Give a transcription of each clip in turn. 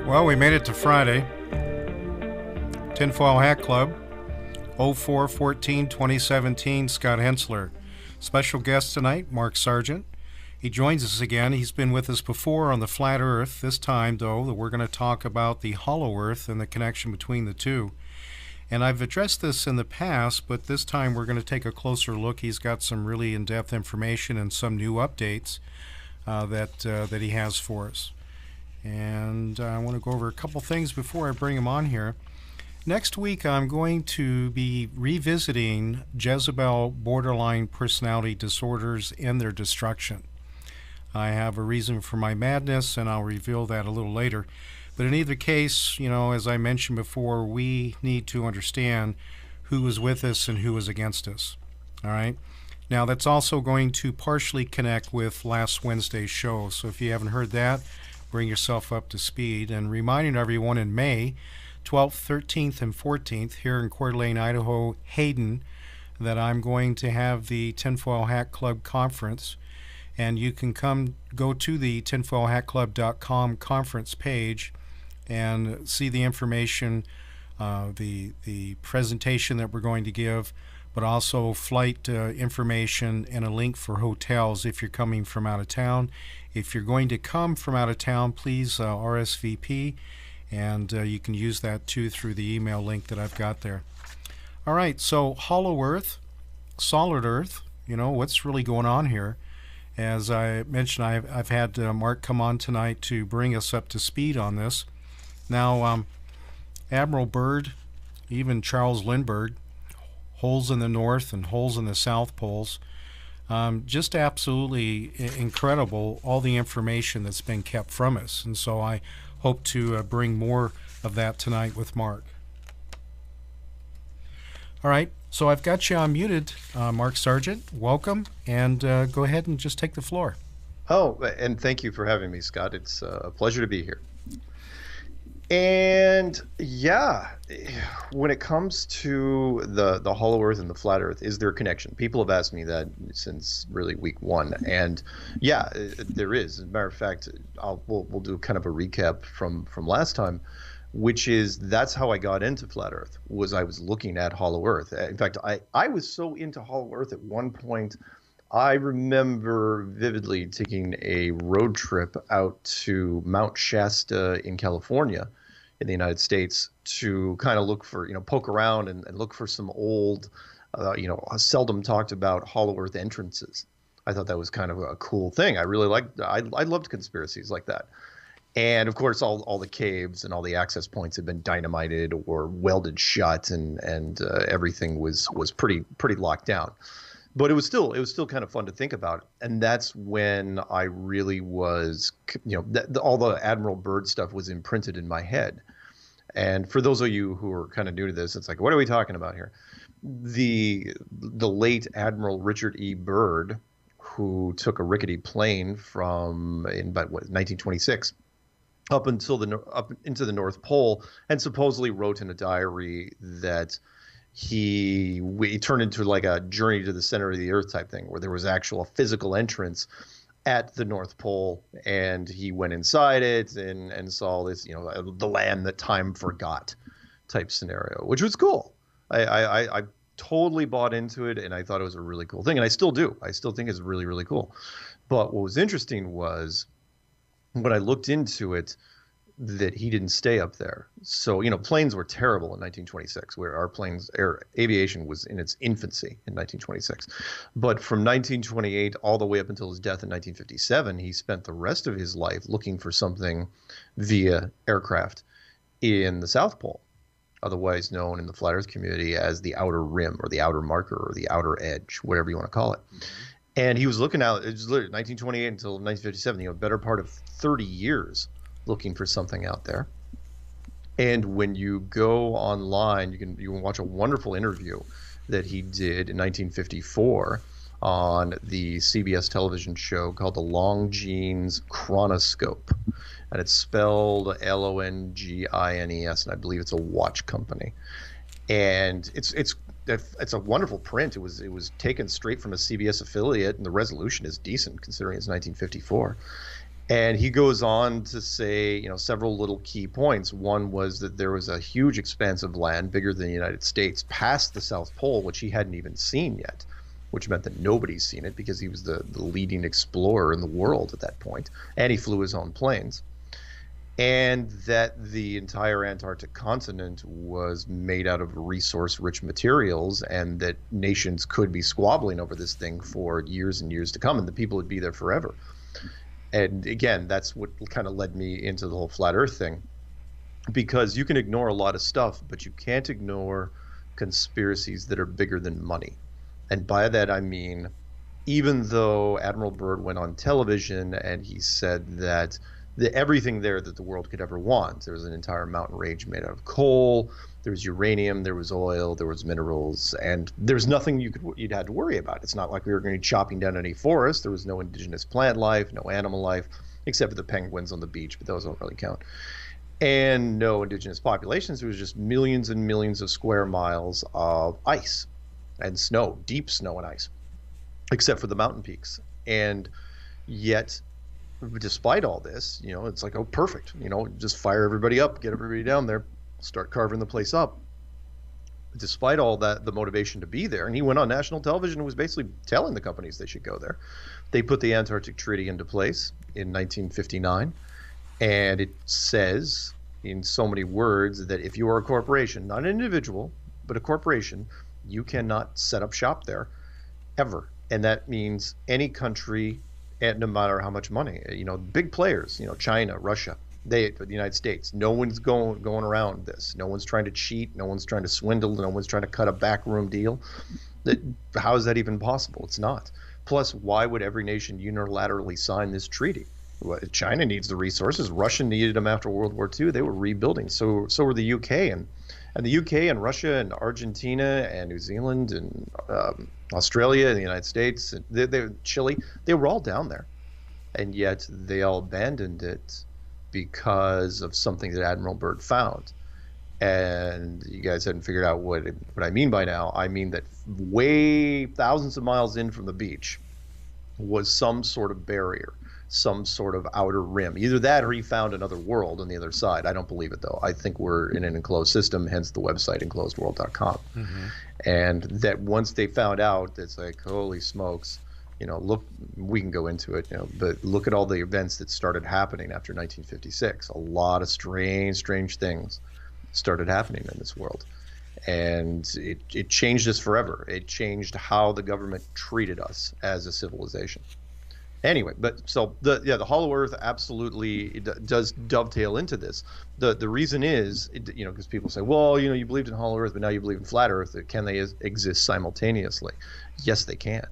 Well, we made it to Friday. Tinfoil Hat Club, 04-14-2017, Scott Hensler. Special guest tonight, Mark Sargent. He joins us again. He's been with us before on the Flat Earth. This time, though, that we're going to talk about the Hollow Earth and the connection between the two. And I've addressed this in the past, but this time we're going to take a closer look. He's got some really in-depth information and some new updates that he has for us. And I want to go over a couple things before I bring him on here. Next week, I'm going to be revisiting Jezebel borderline personality disorders and their destruction. I have a reason for my madness, and I'll reveal that a little later. But in either case, as I mentioned before, we need to understand who is with us and who is against us. All right? Now, that's also going to partially connect with last Wednesday's show. So if you haven't heard that, bring yourself up to speed. And reminding everyone in May 12th, 13th, and 14th here in Coeur d'Alene, Idaho, Hayden, that I'm going to have the Tinfoil Hat Club conference. And you can go to the tinfoilhatclub.com conference page and see the information, the presentation that we're going to give, but also flight information and a link for hotels if you're coming from out of town. If you're going to come from out of town, please RSVP, and you can use that too through the email link that I've got there. All right, so Hollow Earth, Solid Earth, what's really going on here? As I mentioned, I've had Mark come on tonight to bring us up to speed on this. Now, Admiral Byrd, even Charles Lindbergh, holes in the north and holes in the south poles. Just absolutely incredible, all the information that's been kept from us. And so I hope to bring more of that tonight with Mark. All right, so I've got you unmuted, Mark Sargent. Welcome, and go ahead and just take the floor. Oh, and thank you for having me, Scott. It's a pleasure to be here. And yeah, when it comes to the Hollow Earth and the Flat Earth, is there a connection? People have asked me that since really week one, and yeah, there is. As a matter of fact, we'll do kind of a recap from last time, which is that's how I got into Flat Earth. Was I was looking at Hollow Earth. In fact, I was so into Hollow Earth at one point. I remember vividly taking a road trip out to Mount Shasta in California, in the United States, to kind of look for, poke around and look for some old, seldom talked about Hollow Earth entrances. I thought that was kind of a cool thing. I really I loved conspiracies like that. And of course, all the caves and all the access points had been dynamited or welded shut, and everything was pretty locked down. But it was still kind of fun to think about, and that's when I really was, all the Admiral Byrd stuff was imprinted in my head. And for those of you who are kind of new to this, it's like, what are we talking about here? The late Admiral Richard E. Byrd, who took a rickety plane from in about 1926 up into the North Pole, and supposedly wrote in a diary that he turned into like a journey to the center of the earth type thing, where there was actual physical entrance at the North Pole, and he went inside it and saw this, the land that time forgot type scenario, which was cool. I totally bought into it, and I thought it was a really cool thing, and I still do. I still think it's really, really cool. But what was interesting was when I looked into it, that he didn't stay up there. So, planes were terrible in 1926, where our aviation was in its infancy in 1926. But from 1928 all the way up until his death in 1957, he spent the rest of his life looking for something via aircraft in the South Pole, otherwise known in the Flat Earth community as the outer rim or the outer marker or the outer edge, whatever you want to call it. Mm-hmm. And he was looking out, it was literally 1928 until 1957, better part of 30 years looking for something out there. And when you go online, you can watch a wonderful interview that he did in 1954 on the CBS television show called The Longines Chronoscope, and it's spelled Longines, and I believe it's a watch company. And it's a wonderful print. It was taken straight from a CBS affiliate, and the resolution is decent considering it's 1954. And he goes on to say, several little key points. One was that there was a huge expanse of land, bigger than the United States, past the South Pole, which he hadn't even seen yet, which meant that nobody's seen it because he was the leading explorer in the world at that point, and he flew his own planes. And that the entire Antarctic continent was made out of resource-rich materials, and that nations could be squabbling over this thing for years and years to come, and the people would be there forever. And again, that's what kind of led me into the whole flat Earth thing, because you can ignore a lot of stuff, but you can't ignore conspiracies that are bigger than money. And by that, I mean, even though Admiral Byrd went on television and he said that everything there that the world could ever want, there was an entire mountain range made out of coal, there was uranium, there was oil, there was minerals, and there's nothing you'd had to worry about. It's not like we were going to be chopping down any forest. There was no indigenous plant life, no animal life, except for the penguins on the beach, but those don't really count. And no indigenous populations. There was just millions and millions of square miles of ice and snow, deep snow and ice, except for the mountain peaks. And yet, despite all this, it's like, oh, perfect. Just fire everybody up, get everybody down there, start carving the place up. Despite all that, the motivation to be there, and he went on national television and was basically telling the companies they should go there. They put the Antarctic Treaty into place in 1959, and it says in so many words that if you are a corporation, not an individual, but a corporation, you cannot set up shop there ever. And that means any country, and no matter how much money, big players, China, Russia, the United States, no one's going around this. No one's trying to cheat. No one's trying to swindle. No one's trying to cut a backroom deal. How is that even possible? It's not. Plus, why would every nation unilaterally sign this treaty? China needs the resources. Russia needed them after World War II. They were rebuilding. So were the UK, and the UK and Russia and Argentina and New Zealand and Australia and the United States, and Chile. They were all down there, and yet they all abandoned it because of something that Admiral Byrd found. And you guys hadn't figured out what I mean by now. I mean that way thousands of miles in from the beach was some sort of barrier, some sort of outer rim. Either that or he found another world on the other side. I don't believe it, though. I think we're in an enclosed system, hence the website enclosedworld.com. Mm-hmm. And that once they found out, it's like, holy smokes, look, we can go into it, but look at all the events that started happening after 1956. A lot of strange things started happening in this world. And it changed us forever. It changed how the government treated us as a civilization. Anyway, but so the Hollow Earth absolutely does dovetail into this. The reason is, because people say, well, you believed in Hollow Earth, but now you believe in Flat Earth. Can they exist simultaneously? Yes, they can.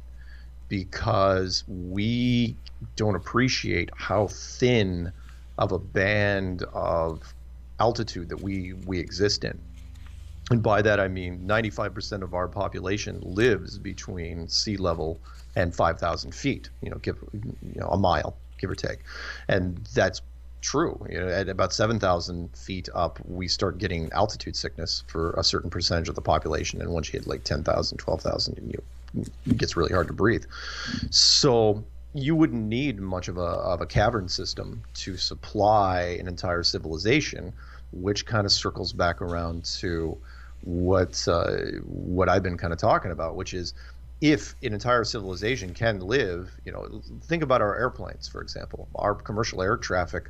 Because we don't appreciate how thin of a band of altitude that we exist in. And by that, I mean 95% of our population lives between sea level and 5,000 feet, a mile, give or take. And that's true. At about 7,000 feet up, we start getting altitude sickness for a certain percentage of the population. And once you hit like 10,000, 12,000, it gets really hard to breathe. So you wouldn't need much of a cavern system to supply an entire civilization, which kind of circles back around to what I've been kind of talking about, which is if an entire civilization can live, think about our airplanes, for example. Our commercial air traffic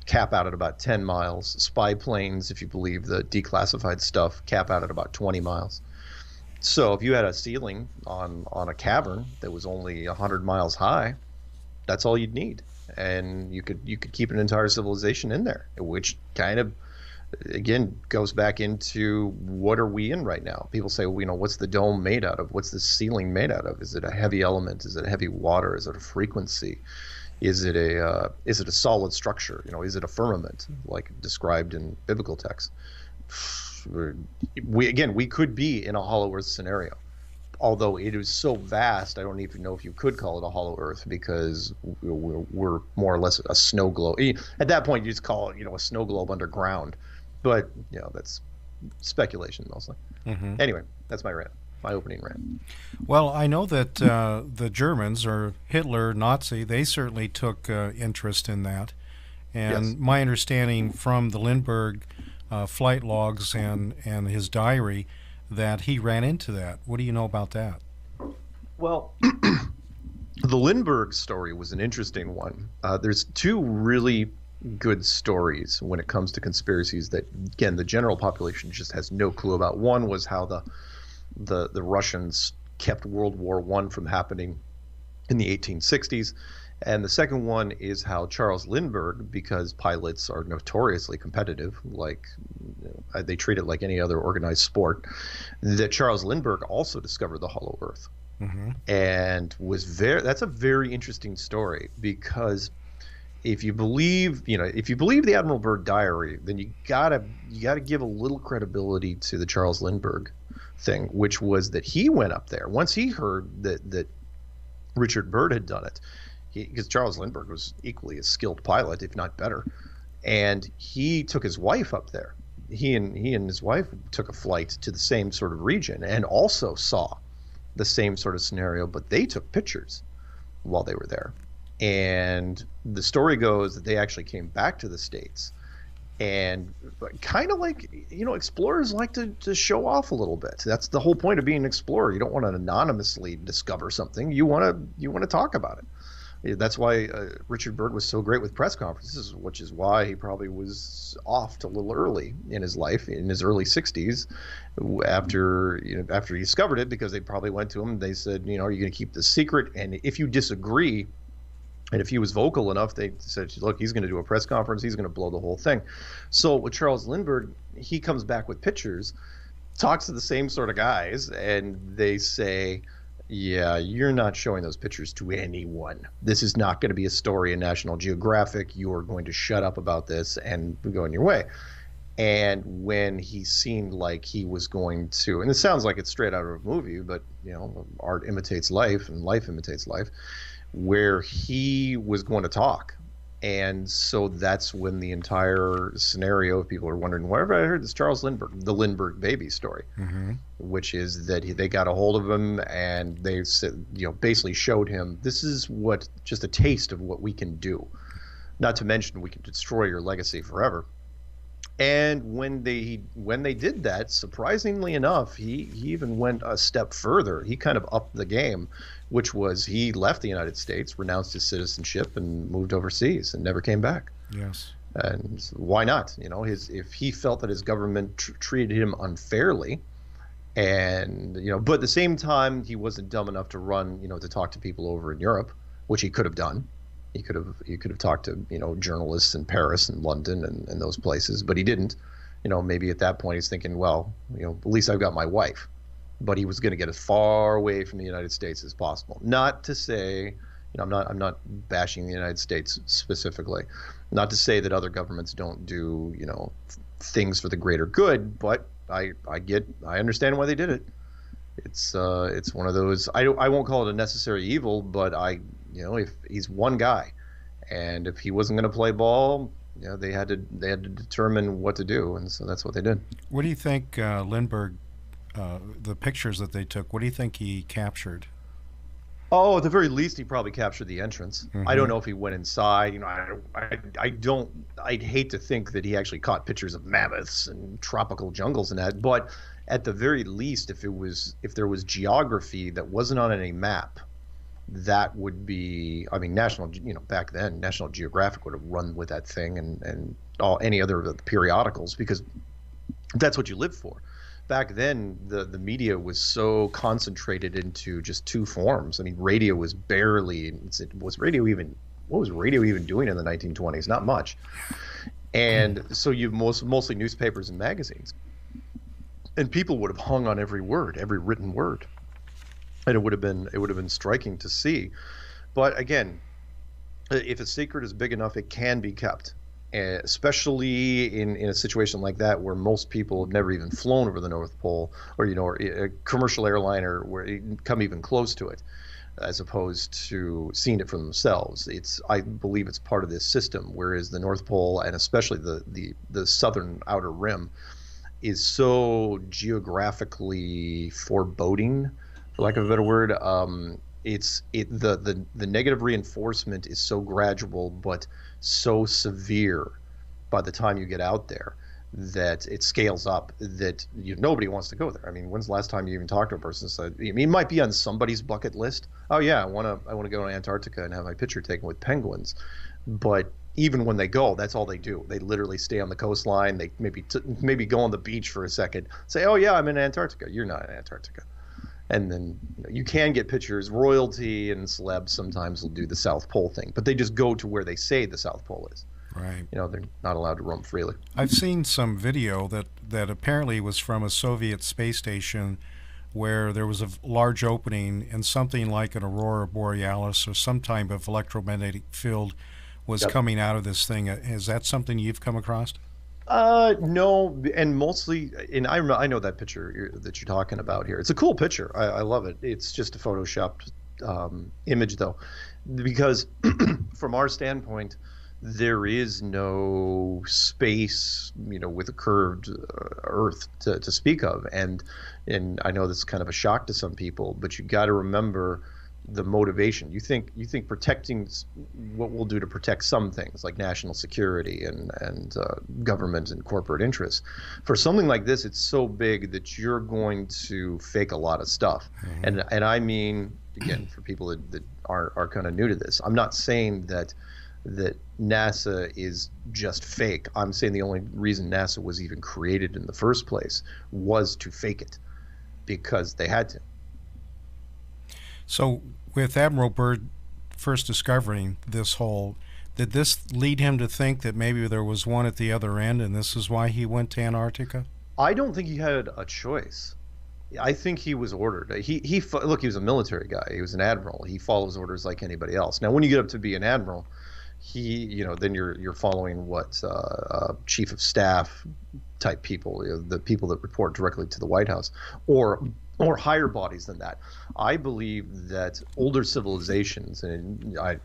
cap out at about 10 miles. Spy planes, if you believe the declassified stuff, cap out at about 20 miles. So if you had a ceiling on a cavern that was only 100 miles high, that's all you'd need. And you could keep an entire civilization in there, which kind of, again, goes back into what are we in right now? People say, well, what's the dome made out of? What's the ceiling made out of? Is it a heavy element? Is it a heavy water? Is it a frequency? Is it a solid structure? Is it a firmament like described in biblical texts? We could be in a hollow earth scenario, although it is so vast. I don't even know if you could call it a hollow earth, because we're more or less a snow globe. At that point, you just call it, a snow globe underground. But that's speculation mostly. Mm-hmm. Anyway, that's my rant. my opening rant. Well, I know that the Germans, or Hitler, Nazi, they certainly took interest in that. Yes. And my understanding from the Lindbergh flight logs and his diary that he ran into that. What do you know about that? Well, the Lindbergh story was an interesting one. There's two really good stories when it comes to conspiracies that, again, the general population just has no clue about. One was how the Russians kept World War I from happening in the 1860s. And the second one is how Charles Lindbergh, because pilots are notoriously competitive, like they treat it like any other organized sport, that Charles Lindbergh also discovered the Hollow Earth. Mm-hmm. And that's a very interesting story, because if you believe the Admiral Byrd diary, then you gotta give a little credibility to the Charles Lindbergh thing, which was that he went up there once he heard that Richard Byrd had done it, because Charles Lindbergh was equally a skilled pilot, if not better, and he took his wife up there. He and his wife took a flight to the same sort of region and also saw the same sort of scenario, but they took pictures while they were there. And the story goes that they actually came back to the States, and kind of like, explorers like to show off a little bit. That's the whole point of being an explorer. You don't want to anonymously discover something. You want to talk about it. That's why Richard Byrd was so great with press conferences, which is why he probably was offed a little early in his life, in his early 60s, after he discovered it, because they probably went to him. They said, are you going to keep this secret? And if you disagree, and if he was vocal enough, they said, look, he's going to do a press conference. He's going to blow the whole thing. So with Charles Lindbergh, he comes back with pictures, talks to the same sort of guys, and they say, yeah, you're not showing those pictures to anyone. This is not going to be a story in National Geographic. You are going to shut up about this and go on your way. And when he seemed like he was going to, and it sounds like it's straight out of a movie, but art imitates life and life imitates life, where he was going to talk. And so that's when the entire scenario, people are wondering, where have I heard this Charles Lindbergh, the Lindbergh baby story, Mm-hmm. which is that they got a hold of him and they said, basically showed him, this is just a taste of what we can do. Not to mention, we can destroy your legacy forever. And when they did that, surprisingly enough, he even went a step further. He kind of upped the game, which was he left the United States, renounced his citizenship, and moved overseas and never came back. Yes. And why not? If he felt that his government treated him unfairly, and but at the same time, he wasn't dumb enough to run, to talk to people over in Europe, which he could have done. He could have talked to journalists in Paris and London and those places, but he didn't. Maybe at that point he's thinking, well, at least I've got my wife. But he was going to get as far away from the United States as possible. Not to say, I'm not bashing the United States specifically. Not to say that other governments don't do things for the greater good, but I understand why they did it. It's one of those, I won't call it a necessary evil, but if he's one guy, and if he wasn't going to play ball, they had to determine what to do, and so that's what they did. What do you think Lindbergh, the pictures that they took, what do you think he captured? Oh, at the very least, he probably captured the entrance. Mm-hmm. I don't know if he went inside. I'd hate to think that he actually caught pictures of mammoths and tropical jungles and that, but at the very least, if there was geography that wasn't on any map, that would be, back then, National Geographic would have run with that thing and any other of the periodicals, because that's what you lived for. Back then, the media was so concentrated into just two forms. Radio was barely, what was radio even doing in the 1920s? Not much. And so you mostly newspapers and magazines. And people would have hung on every word, every written word. And it would have been striking to see. But again, if a secret is big enough, it can be kept. Especially in a situation like that, where most people have never even flown over the North Pole, or a commercial airliner where it come even close to it, as opposed to seeing it for themselves. I believe it's part of this system. Whereas the North Pole, and especially the southern outer rim, is so geographically foreboding, for lack of a better word. The negative reinforcement is so gradual, but so severe by the time you get out there that it scales up that nobody wants to go there. I mean, when's the last time you even talked to a person that said, I mean, it might be on somebody's bucket list. Oh yeah, I want to go to Antarctica and have my picture taken with penguins. But even when they go, that's all they do. They literally stay on the coastline. They maybe go on the beach for a second, say, "Oh yeah, I'm in Antarctica." You're not in Antarctica. And then you can get pictures. Royalty and celebs sometimes will do the South Pole thing, but they just go to where they say the South Pole is. Right. They're not allowed to roam freely. I've seen some video that apparently was from a Soviet space station where there was a large opening and something like an aurora borealis or some type of electromagnetic field was Yep. coming out of this thing. Is that something you've come across? No, and mostly, and I know that picture that you're talking about here. It's a cool picture. I love it. It's just a photoshopped image, though, because from our standpoint, there is no space, with a curved Earth to speak of, and I know this is kind of a shock to some people, but you got to remember the motivation. You think protecting what we'll do to protect some things like national security and government and corporate interests. For something like this, it's so big that you're going to fake a lot of stuff. And I mean, again, for people that are kind of new to this, I'm not saying that NASA is just fake. I'm saying the only reason NASA was even created in the first place was to fake it because they had to. So, with Admiral Byrd first discovering this hole, did this lead him to think that maybe there was one at the other end, and this is why he went to Antarctica? I don't think he had a choice. I think he was ordered. Look, he was a military guy. He was an admiral. He follows orders like anybody else. Now, when you get up to be an admiral, then you're following what chief of staff type people, the people that report directly to the White House, or higher bodies than that. I believe that older civilizations, and I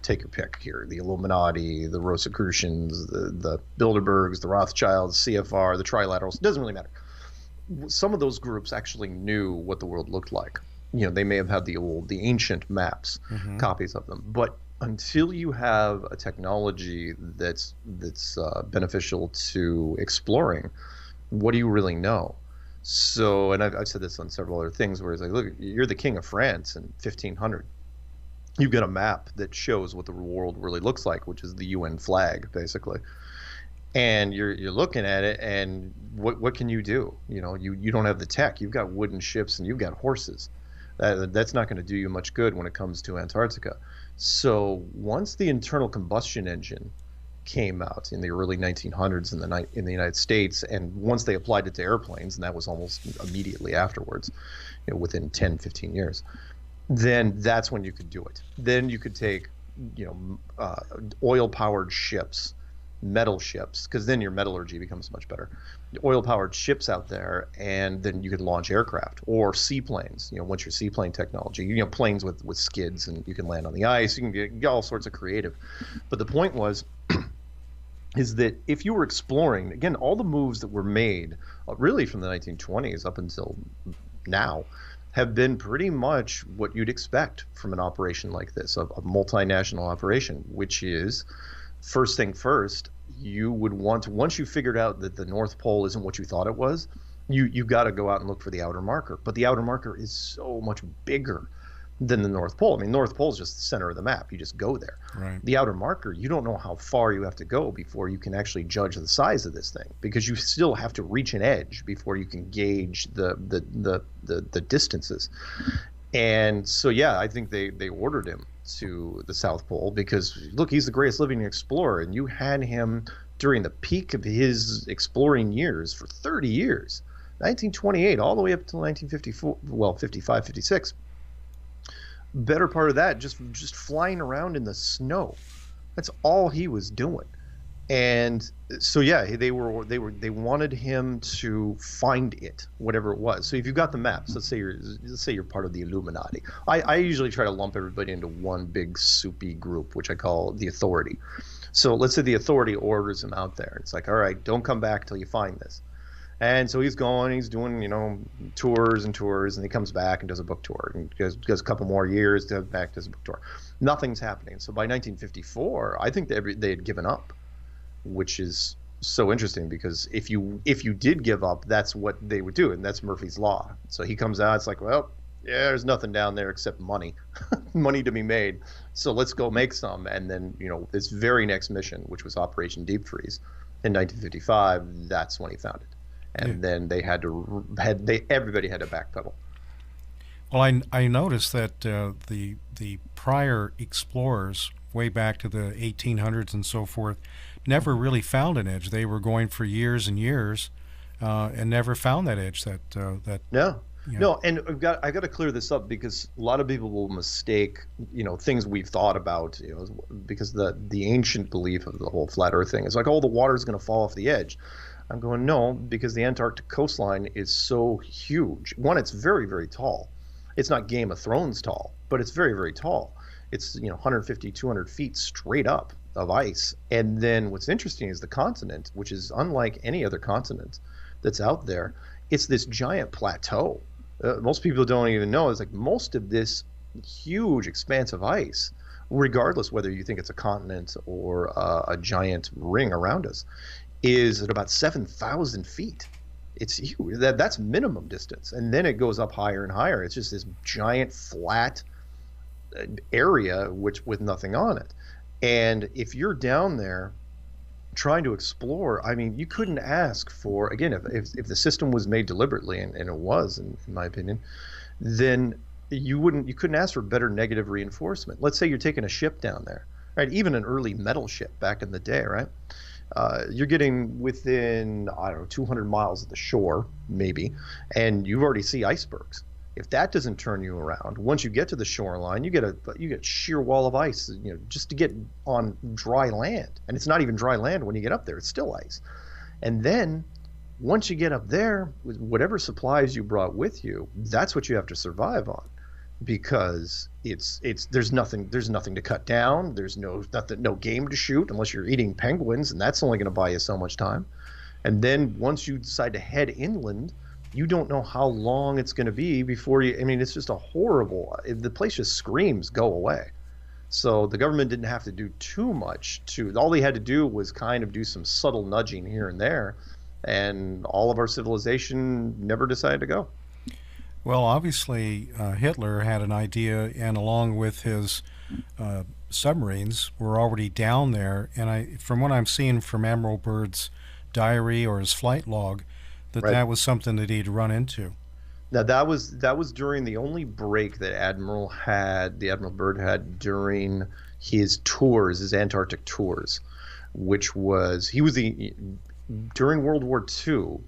take your pick here, the Illuminati, the Rosicrucians, the Bilderbergs, the Rothschilds, CFR, the Trilaterals, it doesn't really matter. Some of those groups actually knew what the world looked like. They may have had the ancient maps, copies of them, but until you have a technology that's beneficial to exploring, what do you really know? So, and I've said this on several other things where it's like, look, you're the king of France in 1500. You've got a map that shows what the world really looks like, which is the UN flag, basically. And you're looking at it, and what can you do? You don't have the tech. You've got wooden ships and you've got horses. That's not going to do you much good when it comes to Antarctica. So once the internal combustion engine came out in the early 1900s in the United States, and once they applied it to airplanes, and that was almost immediately afterwards, within 10, 15 years, then that's when you could do it. Then you could take, oil-powered ships, metal ships, because then your metallurgy becomes much better. Oil-powered ships out there, and then you could launch aircraft or seaplanes. Once your seaplane technology, planes with skids, and you can land on the ice. You can get all sorts of creative. But the point was, is that if you were exploring, again, all the moves that were made, really from the 1920s up until now, have been pretty much what you'd expect from an operation like this, a multinational operation, which is, first thing first, you would want to, once you figured out that the North Pole isn't what you thought it was, you got to go out and look for the outer marker. But the outer marker is so much bigger than the North Pole. I mean, North Pole is just the center of the map. You just go there. Right. The outer marker, you don't know how far you have to go before you can actually judge the size of this thing, because you still have to reach an edge before you can gauge the distances. And so, yeah, I think they ordered him to the South Pole because, look, he's the greatest living explorer, and you had him during the peak of his exploring years for 30 years, 1928 all the way up until 1954, well, 55, 56. Better part of that, just flying around in the snow. That's all he was doing. And so, yeah, they wanted him to find it, whatever it was. So if you've got the maps, let's say you're part of the Illuminati. I usually try to lump everybody into one big soupy group, which I call the Authority. So let's say the Authority orders him out there. It's like, all right, don't come back till you find this. And so he's going, he's doing, tours and tours, and he comes back and does a book tour, and goes a couple more years, goes back, does a book tour. Nothing's happening. So by 1954, I think they had given up, which is so interesting because if you did give up, that's what they would do, and that's Murphy's Law. So he comes out, it's like, well, yeah, there's nothing down there except money, money to be made. So let's go make some. And then, this very next mission, which was Operation Deep Freeze in 1955, that's when he found it. And then they everybody had to backpedal. Well, I noticed that the prior explorers, way back to the 1800s and so forth, never really found an edge. They were going for years and years, and never found that edge. No. No, and I got to clear this up because a lot of people will mistake, things we've thought about, because the ancient belief of the whole flat Earth thing is like, oh, the water's going to fall off the edge. I'm going, no, because the Antarctic coastline is so huge. One, it's very, very tall. It's not Game of Thrones tall, but it's very, very tall. It's 150, 200 feet straight up of ice. And then what's interesting is the continent, which is unlike any other continent that's out there. It's this giant plateau. Most people don't even know. It's like most of this huge expanse of ice, regardless whether you think it's a continent or a giant ring around us, is at about 7,000 feet. It's huge. That's minimum distance. And then it goes up higher and higher. It's just this giant flat area with nothing on it. And if you're down there trying to explore, I mean, you couldn't ask for, again, if the system was made deliberately, and it was, in my opinion, then you couldn't ask for better negative reinforcement. Let's say you're taking a ship down there, right? Even an early metal ship back in the day, right? You're getting within, I don't know, 200 miles of the shore, maybe, and you already see icebergs. If that doesn't turn you around, once you get to the shoreline, you get sheer wall of ice, just to get on dry land. And it's not even dry land when you get up there; it's still ice. And then once you get up there, with whatever supplies you brought with you, that's what you have to survive on, because there's nothing to cut down. There's no game to shoot unless you're eating penguins, and that's only going to buy you so much time. And then once you decide to head inland, you don't know how long it's going to be before you. I mean, it's just a horrible. The place just screams, "Go away." So the government didn't have to do too much. All they had to do was kind of do some subtle nudging here and there, and all of our civilization never decided to go. Well, obviously, Hitler had an idea, and along with his submarines, were already down there. And from what I'm seeing from Admiral Byrd's diary or his flight log, that was something that he'd run into. Now that was during the only break that Admiral Byrd had during his tours, his Antarctic tours, which was during World War II.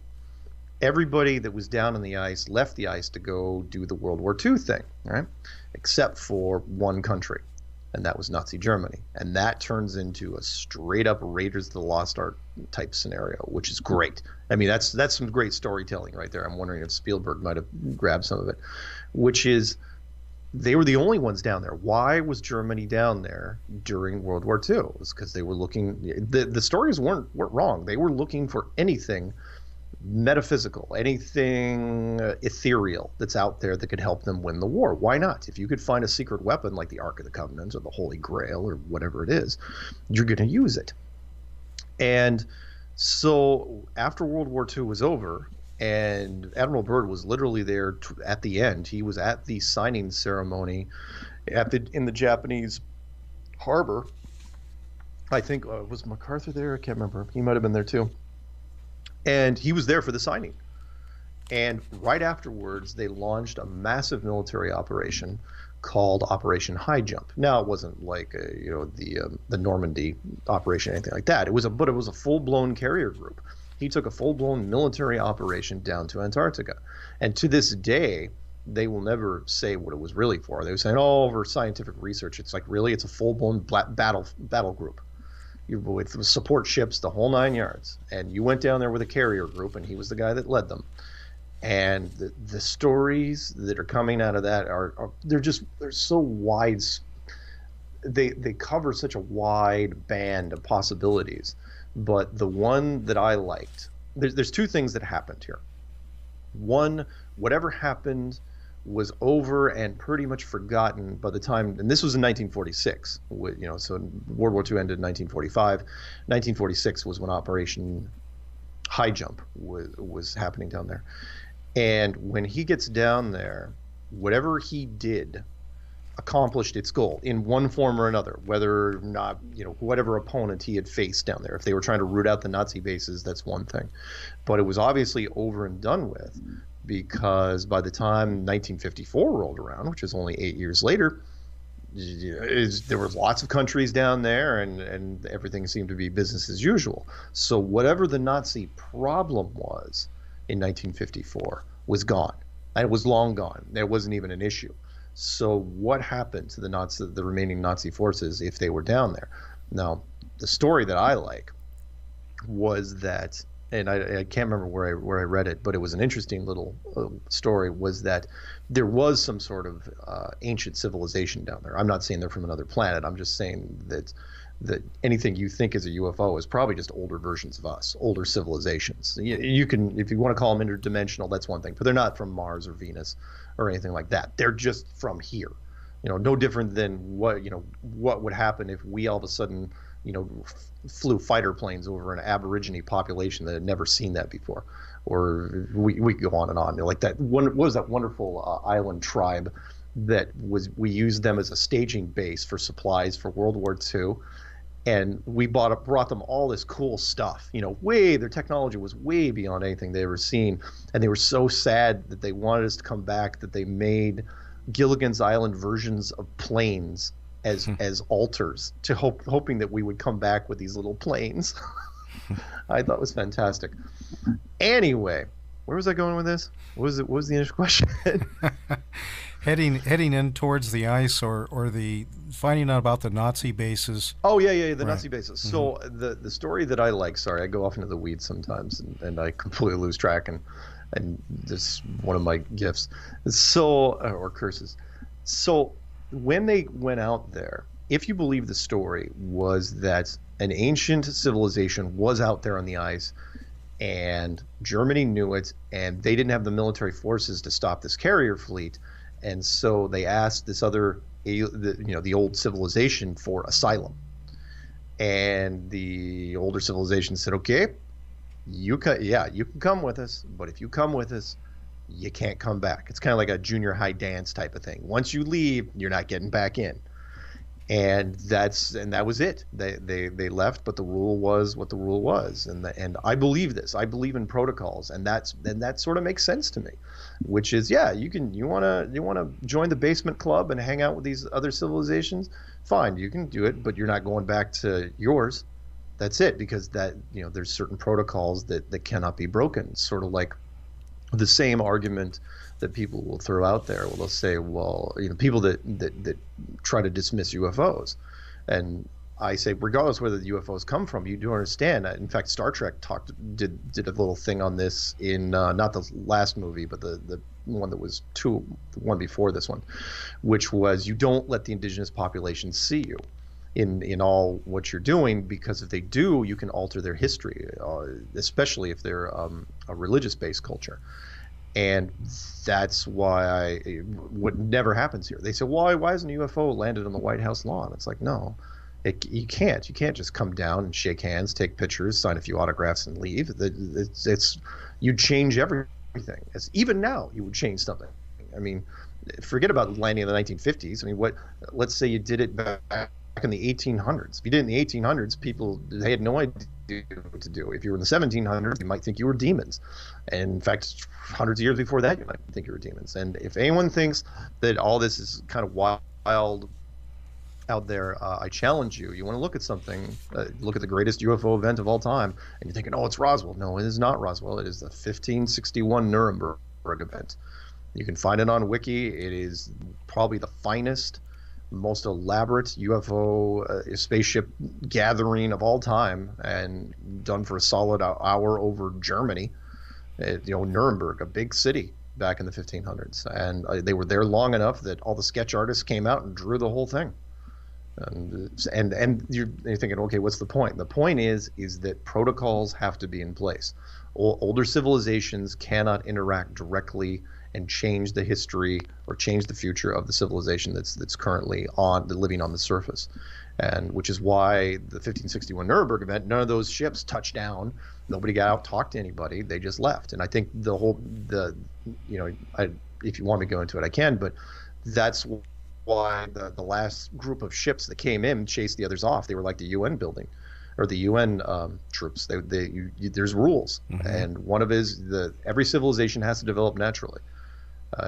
Everybody that was down on the ice left the ice to go do the World War II thing, right? Except for one country, and that was Nazi Germany. And that turns into a straight up Raiders of the Lost Ark type scenario, which is great. I mean, that's some great storytelling right there. I'm wondering if Spielberg might have grabbed some of it, which is they were the only ones down there. Why was Germany down there during World War II? It was because they were looking, the stories weren't wrong. They were looking for anything metaphysical, anything ethereal that's out there that could help them win the war. Why not? If you could find a secret weapon like the Ark of the Covenant or the Holy Grail or whatever it is, you're going to use it. And so after World War II was over, and Admiral Byrd was literally there at the end, he was at the signing ceremony in the Japanese harbor. I think was MacArthur there? I can't remember. He might have been there too. And he was there for the signing. And right afterwards, they launched a massive military operation called Operation High Jump. Now, it wasn't like the Normandy operation or anything like that. It was a full-blown carrier group. He took a full-blown military operation down to Antarctica. And to this day, they will never say what it was really for. They were saying, "Oh, for scientific research." It's like, really, it's a full-blown battle group. With support ships, the whole 9 yards. And you went down there with a carrier group, and he was the guy that led them. And the stories that are coming out of that they're so wide. They cover such a wide band of possibilities. But the one that I liked there's two things that happened here. One, whatever happened was over and pretty much forgotten by the time, and this was in 1946. So World War II ended in 1945. 1946 was when Operation High Jump was happening down there. And when he gets down there, whatever he did accomplished its goal in one form or another, whether or not, whatever opponent he had faced down there. If they were trying to root out the Nazi bases, that's one thing. But it was obviously over and done with, because by the time 1954 rolled around, which is only 8 years later, there were lots of countries down there, and everything seemed to be business as usual. So whatever the Nazi problem was in 1954 was gone. And it was long gone. There wasn't even an issue. So what happened to the remaining Nazi forces if they were down there? Now, the story that I like was that, and I can't remember where I read it, but it was an interesting little story, was that there was some sort of ancient civilization down there. I'm not saying they're from another planet. I'm just saying that anything you think is a UFO is probably just older versions of us, older civilizations. You can, if you want to call them interdimensional, that's one thing, but they're not from Mars or Venus or anything like that. They're just from here. No different than what would happen if we all of a sudden, flew fighter planes over an Aborigine population that had never seen that before. Or we could go on and on. Like that one, what was that wonderful island tribe that we used them as a staging base for supplies for World War II. And we brought them all this cool stuff, their technology was way beyond anything they ever seen. And they were so sad that they wanted us to come back that they made Gilligan's Island versions of planes as altars, hoping that we would come back with these little planes. I thought it was fantastic. Anyway, where was I going with this? What was the initial question? heading in towards the ice, or the finding out about the Nazi bases. Oh yeah, the right. Nazi bases. So the story that I like, sorry, I go off into the weeds sometimes, and I completely lose track, and this is one of my gifts. So or curses. So when they went out there, if you believe the story, was that an ancient civilization was out there on the ice, and Germany knew it, and they didn't have the military forces to stop this carrier fleet, and so they asked this other, the old civilization for asylum, and the older civilization said, okay, you can come with us, but if you come with us, you can't come back. It's kind of like a junior high dance type of thing. Once you leave, you're not getting back in. And that was it. They left, but the rule was what the rule was. And I believe this. I believe in protocols, and that sort of makes sense to me. Which is, you wanna join the basement club and hang out with these other civilizations, fine, you can do it, but you're not going back to yours. That's it, because there's certain protocols that cannot be broken. It's sort of like the same argument that people will throw out there. Well, they'll say, people that try to dismiss UFOs, and I say, regardless whether the UFOs come from, you do understand. In fact, Star Trek did a little thing on this in not the last movie, but the one that was the one before this one, which was, you don't let the indigenous population see you in all what you're doing, because if they do, you can alter their history, especially if they're a religious-based culture. And that's why what never happens here. They say, why hasn't a UFO landed on the White House lawn? It's like, no, you can't. You can't just come down and shake hands, take pictures, sign a few autographs, and leave. You'd change everything. Even now, you would change something. I mean, forget about landing in the 1950s. I mean, let's say you did it back in the 1800s. If you did it in the 1800s, they had no idea what to do. If you were in the 1700s, you might think you were demons. And in fact, hundreds of years before that, you might think you were demons. And if anyone thinks that all this is kind of wild out there, I challenge you. You want to look at something, look at the greatest UFO event of all time, and you're thinking, oh, it's Roswell. No, it is not Roswell. It is the 1561 Nuremberg event. You can find it on Wiki. It is probably the finest, most elaborate UFO spaceship gathering of all time, and done for a solid hour over Germany. Nuremberg, a big city back in the 1500s, and they were there long enough that all the sketch artists came out and drew the whole thing. And you're thinking, okay, what's the point? The point is that protocols have to be in place. Older civilizations cannot interact directly and change the history or change the future of the civilization that's currently living on the surface. And which is why the 1561 Nuremberg event, none of those ships touched down. Nobody got out, talked to anybody. They just left. And I think if you want me to go into it, I can, but that's why the last group of ships that came in chased the others off. They were like the UN building or the UN troops. There's rules. Mm-hmm. And one of every civilization has to develop naturally.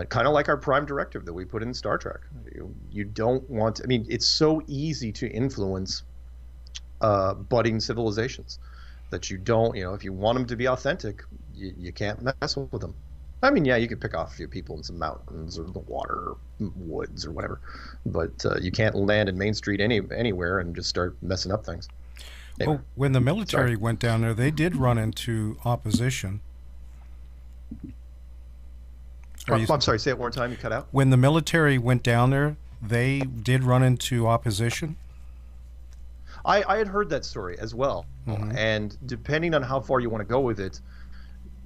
Kind of like our prime directive that we put in Star Trek. You don't want to, I mean, it's so easy to influence budding civilizations that you don't, if you want them to be authentic, you can't mess with them. I mean, yeah, you could pick off a few people in some mountains or the water or woods or whatever, but you can't land in Main Street anywhere and just start messing up things. Anyway, well, when the military went down there, they did run into opposition. I'm sorry, say it one more time, you cut out. When the military went down there, they did run into opposition? I had heard that story as well. Mm-hmm. And depending on how far you want to go with it,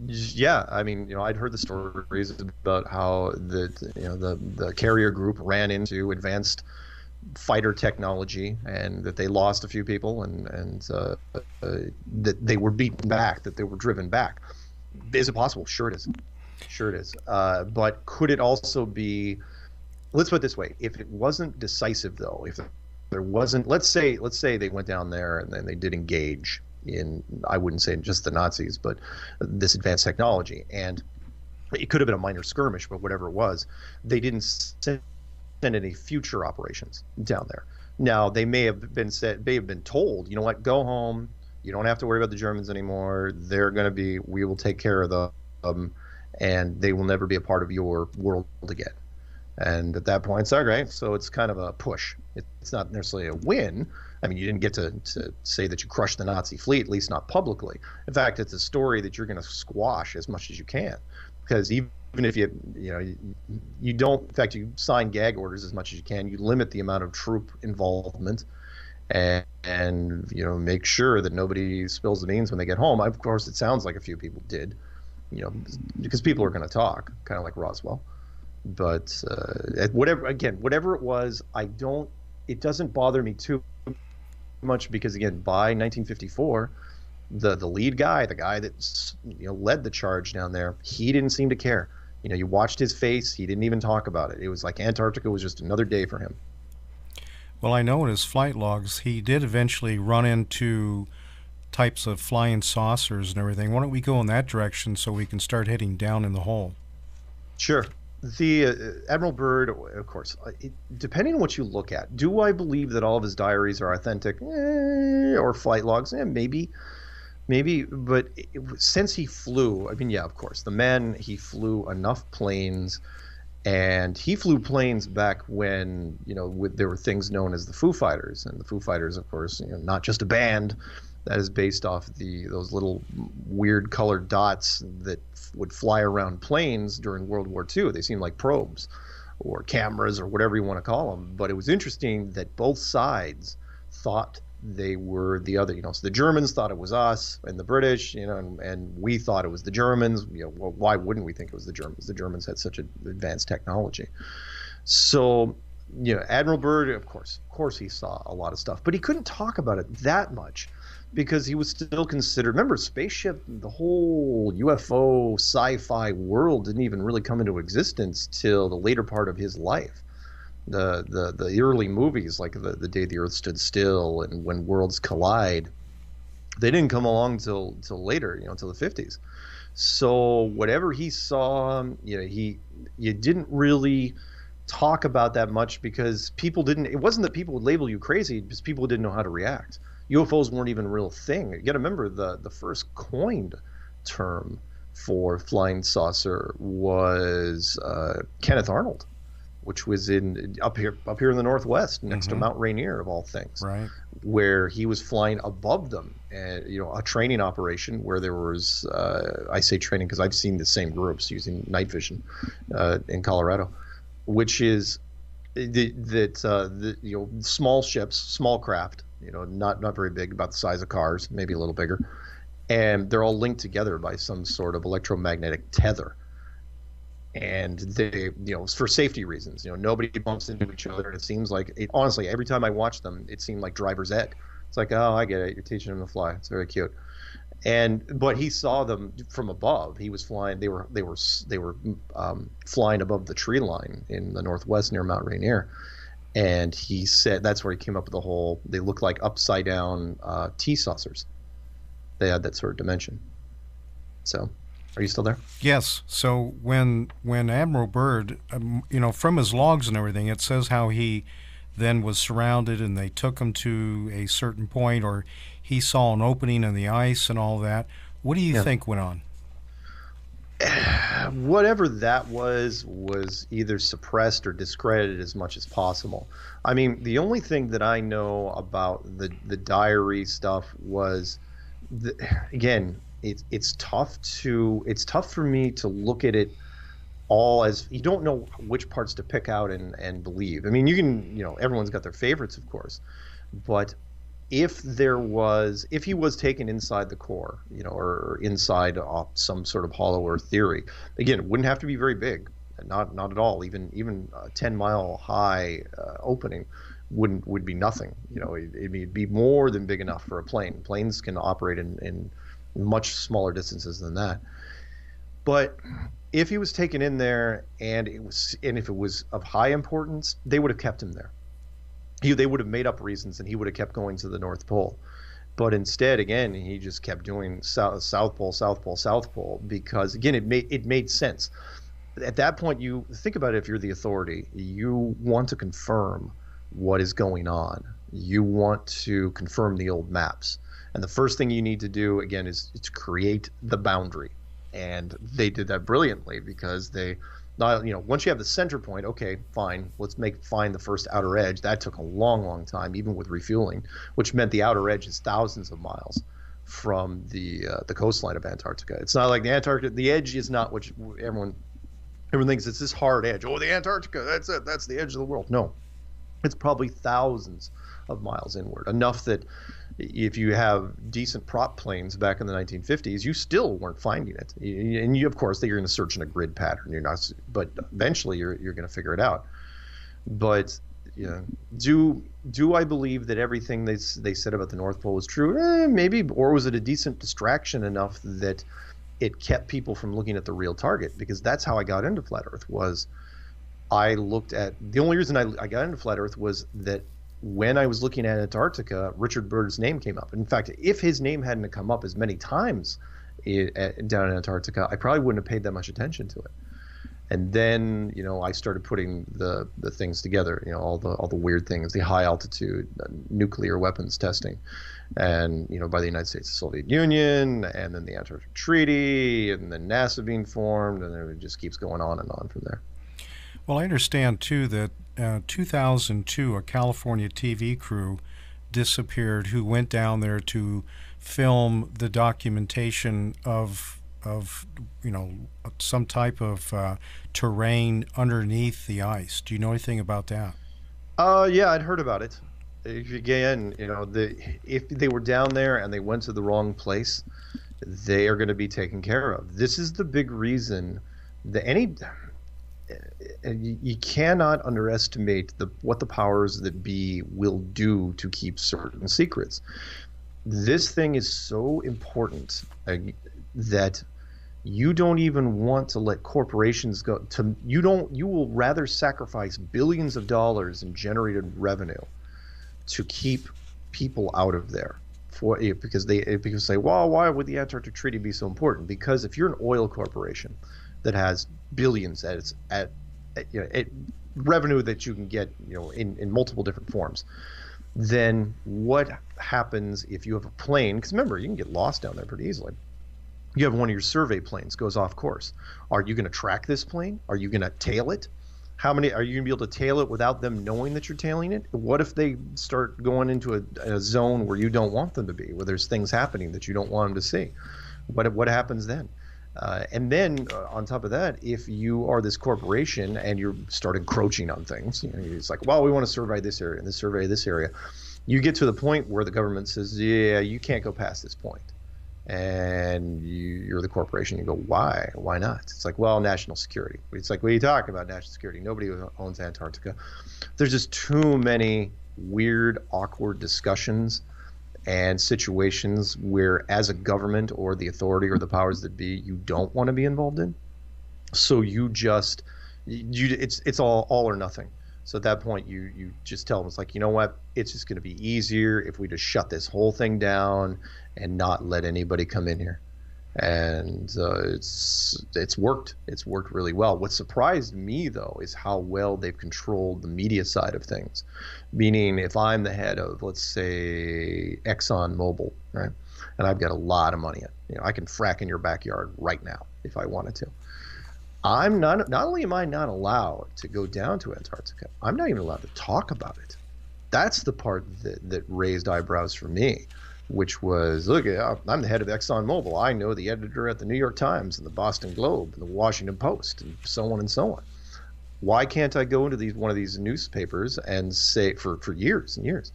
yeah, I mean, I'd heard the stories about how the carrier group ran into advanced fighter technology and that they lost a few people and that they were beaten back, that they were driven back. Is it possible? Sure it is. Sure it is. But could it also be, let's put it this way, if it wasn't decisive though, if there wasn't, let's say they went down there and then they did engage in, I wouldn't say just the Nazis, but this advanced technology, and it could have been a minor skirmish, but whatever it was, they didn't send any future operations down there. Now they may have been told, you know what, go home, you don't have to worry about the Germans anymore, we will take care of them, and they will never be a part of your world again. And at that point, it's okay. So it's kind of a push. It's not necessarily a win. I mean, you didn't get to say that you crushed the Nazi fleet, at least not publicly. In fact, it's a story that you're going to squash as much as you can, because even if you don't, in fact, you sign gag orders as much as you can. You limit the amount of troop involvement, and make sure that nobody spills the beans when they get home. Of course, it sounds like a few people did, because people are going to talk, kind of like Roswell. But whatever it was, it doesn't bother me too much, because again, by 1954, the lead guy, the guy that led the charge down there, he didn't seem to care. You watched his face, he didn't even talk about it. It was like Antarctica was just another day for him. Well, I know in his flight logs, he did eventually run into types of flying saucers and everything. Why don't we go in that direction so we can start heading down in the hole? Sure. The Admiral Byrd, of course, depending on what you look at, do I believe that all of his diaries are authentic? Or flight logs? Maybe. But since he flew, I mean, yeah, of course, he flew enough planes, and he flew planes back when, there were things known as the Foo Fighters. And the Foo Fighters, of course, not just a band that is based off those little weird colored dots that would fly around planes during World War II. They seemed like probes or cameras or whatever you want to call them. But it was interesting that both sides thought they were the other. So the Germans thought it was us and the British, and we thought it was the Germans. Well, why wouldn't we think it was the Germans? The Germans had such advanced technology. So, Admiral Byrd, of course he saw a lot of stuff, but he couldn't talk about it that much, because he was still considered, remember, spaceship, the whole UFO sci-fi world didn't even really come into existence till the later part of his life. The early movies, like the Day the Earth Stood Still and When Worlds Collide, they didn't come along till later, till the 50s. So whatever he saw, you didn't really talk about that much, because it wasn't that people would label you crazy, because people didn't know how to react. UFOs weren't even a real thing. You got to remember, the first coined term for flying saucer was Kenneth Arnold, which was up here in the Northwest, next to Mount Rainier, of all things, right, where he was flying above them, and a training operation where there was I say training because I've seen the same groups using night vision in Colorado, which is small ships, small craft, not very big, about the size of cars, maybe a little bigger, and they're all linked together by some sort of electromagnetic tether. And they, for safety reasons, nobody bumps into each other. It seems like, honestly, every time I watch them, it seemed like driver's ed. It's like, oh, I get it. You're teaching them to fly. It's very cute. But he saw them from above. He was flying. They were flying above the tree line in the northwest near Mount Rainier, and he said that's where he came up with the whole. They look like upside down tea saucers. They had that sort of dimension. So, are you still there? Yes. So when Admiral Byrd, from his logs and everything, it says how he then was surrounded and they took him to a certain point, or he saw an opening in the ice and all that. What do you think went on? Whatever that was either suppressed or discredited as much as possible. I mean, the only thing that I know about the diary stuff was, again, it's tough for me to look at it all, as you don't know which parts to pick out and believe. I mean, you can, everyone's got their favorites, of course, but if he was taken inside the core, or inside some sort of hollow earth theory, again, it wouldn't have to be very big, not at all. Even a 10-mile high opening would be nothing. It'd be more than big enough for a plane. Planes can operate in much smaller distances than that. But if he was taken in there and if it was of high importance, they would have kept him there. They would have made up reasons, and he would have kept going to the North Pole. But instead, again, he just kept doing South Pole, South Pole, South Pole, because, again, it made sense. At that point, you think about it, if you're the authority, you want to confirm what is going on. You want to confirm the old maps. And the first thing you need to do, again, is to create the boundary. And they did that brilliantly, because once you have the center point, okay, fine, let's find the first outer edge. That took a long, long time, even with refueling, which meant the outer edge is thousands of miles from the coastline of Antarctica. It's not like the Antarctica. The edge is not what everyone thinks it's this hard edge. Oh, the Antarctica, that's it. That's the edge of the world. No, it's probably thousands of miles inward, enough that if you have decent prop planes back in the 1950s, you still weren't finding it. And of course, you're going to search in a grid pattern. You're not, but eventually you're going to figure it out. But do I believe that everything they said about the North Pole was true? Maybe, or was it a decent distraction enough that it kept people from looking at the real target? Because that's how I got into flat Earth. Was I looked at the only reason I got into flat Earth was that when I was looking at Antarctica, Richard Byrd's name came up. In fact, if his name hadn't come up as many times down in Antarctica, I probably wouldn't have paid that much attention to it. And then, I started putting the things together, all the weird things, the high altitude nuclear weapons testing, and by the United States and Soviet Union, and then the Antarctic Treaty, and then NASA being formed, and then it just keeps going on and on from there. Well, I understand too that 2002, a California TV crew disappeared who went down there to film the documentation of some type of terrain underneath the ice. Do you know anything about that? Yeah, I'd heard about it. Again, if they were down there and they went to the wrong place, they are going to be taken care of. This is the big reason that you cannot underestimate what the powers that be will do to keep certain secrets. This thing is so important that you don't even want to let corporations go to. You will rather sacrifice billions of dollars in generated revenue to keep people out of there because say, well, why would the Antarctic Treaty be so important? Because if you're an oil corporation that has billions at revenue that you can get in multiple different forms, then what happens if you have a plane? Because remember, you can get lost down there pretty easily. You have one of your survey planes goes off course. Are you going to track this plane? Are you going to tail it? How many are you going to be able to tail it without them knowing that you're tailing it? What if they start going into a zone where you don't want them to be, where there's things happening that you don't want them to see? What happens then? And then on top of that, if you are this corporation and you start encroaching on things, it's like, well, we want to survey this area and this survey this area. You get to the point where the government says, yeah, you can't go past this point. And you're the corporation. You go, why? Why not? It's like, well, national security. It's like, what are you talking about, national security? Nobody owns Antarctica. There's just too many weird, awkward discussions and situations where, as a government or the authority or the powers that be, you don't want to be involved in. So it's all or nothing. So at that point, you just tell them, it's like, you know what? It's just going to be easier if we just shut this whole thing down and not let anybody come in here. And it's worked. It's worked really well. What surprised me, though, is how well they've controlled the media side of things. Meaning, if I'm the head of, let's say, Exxon Mobil, right, and I've got a lot of money, I can frack in your backyard right now if I wanted to. I'm not only am I not allowed to go down to Antarctica, I'm not even allowed to talk about it. That's the part that raised eyebrows for me, which was, look, I'm the head of ExxonMobil. I know the editor at the New York Times and the Boston Globe and the Washington Post and so on and so on. Why can't I go into one of these newspapers and say, for years and years,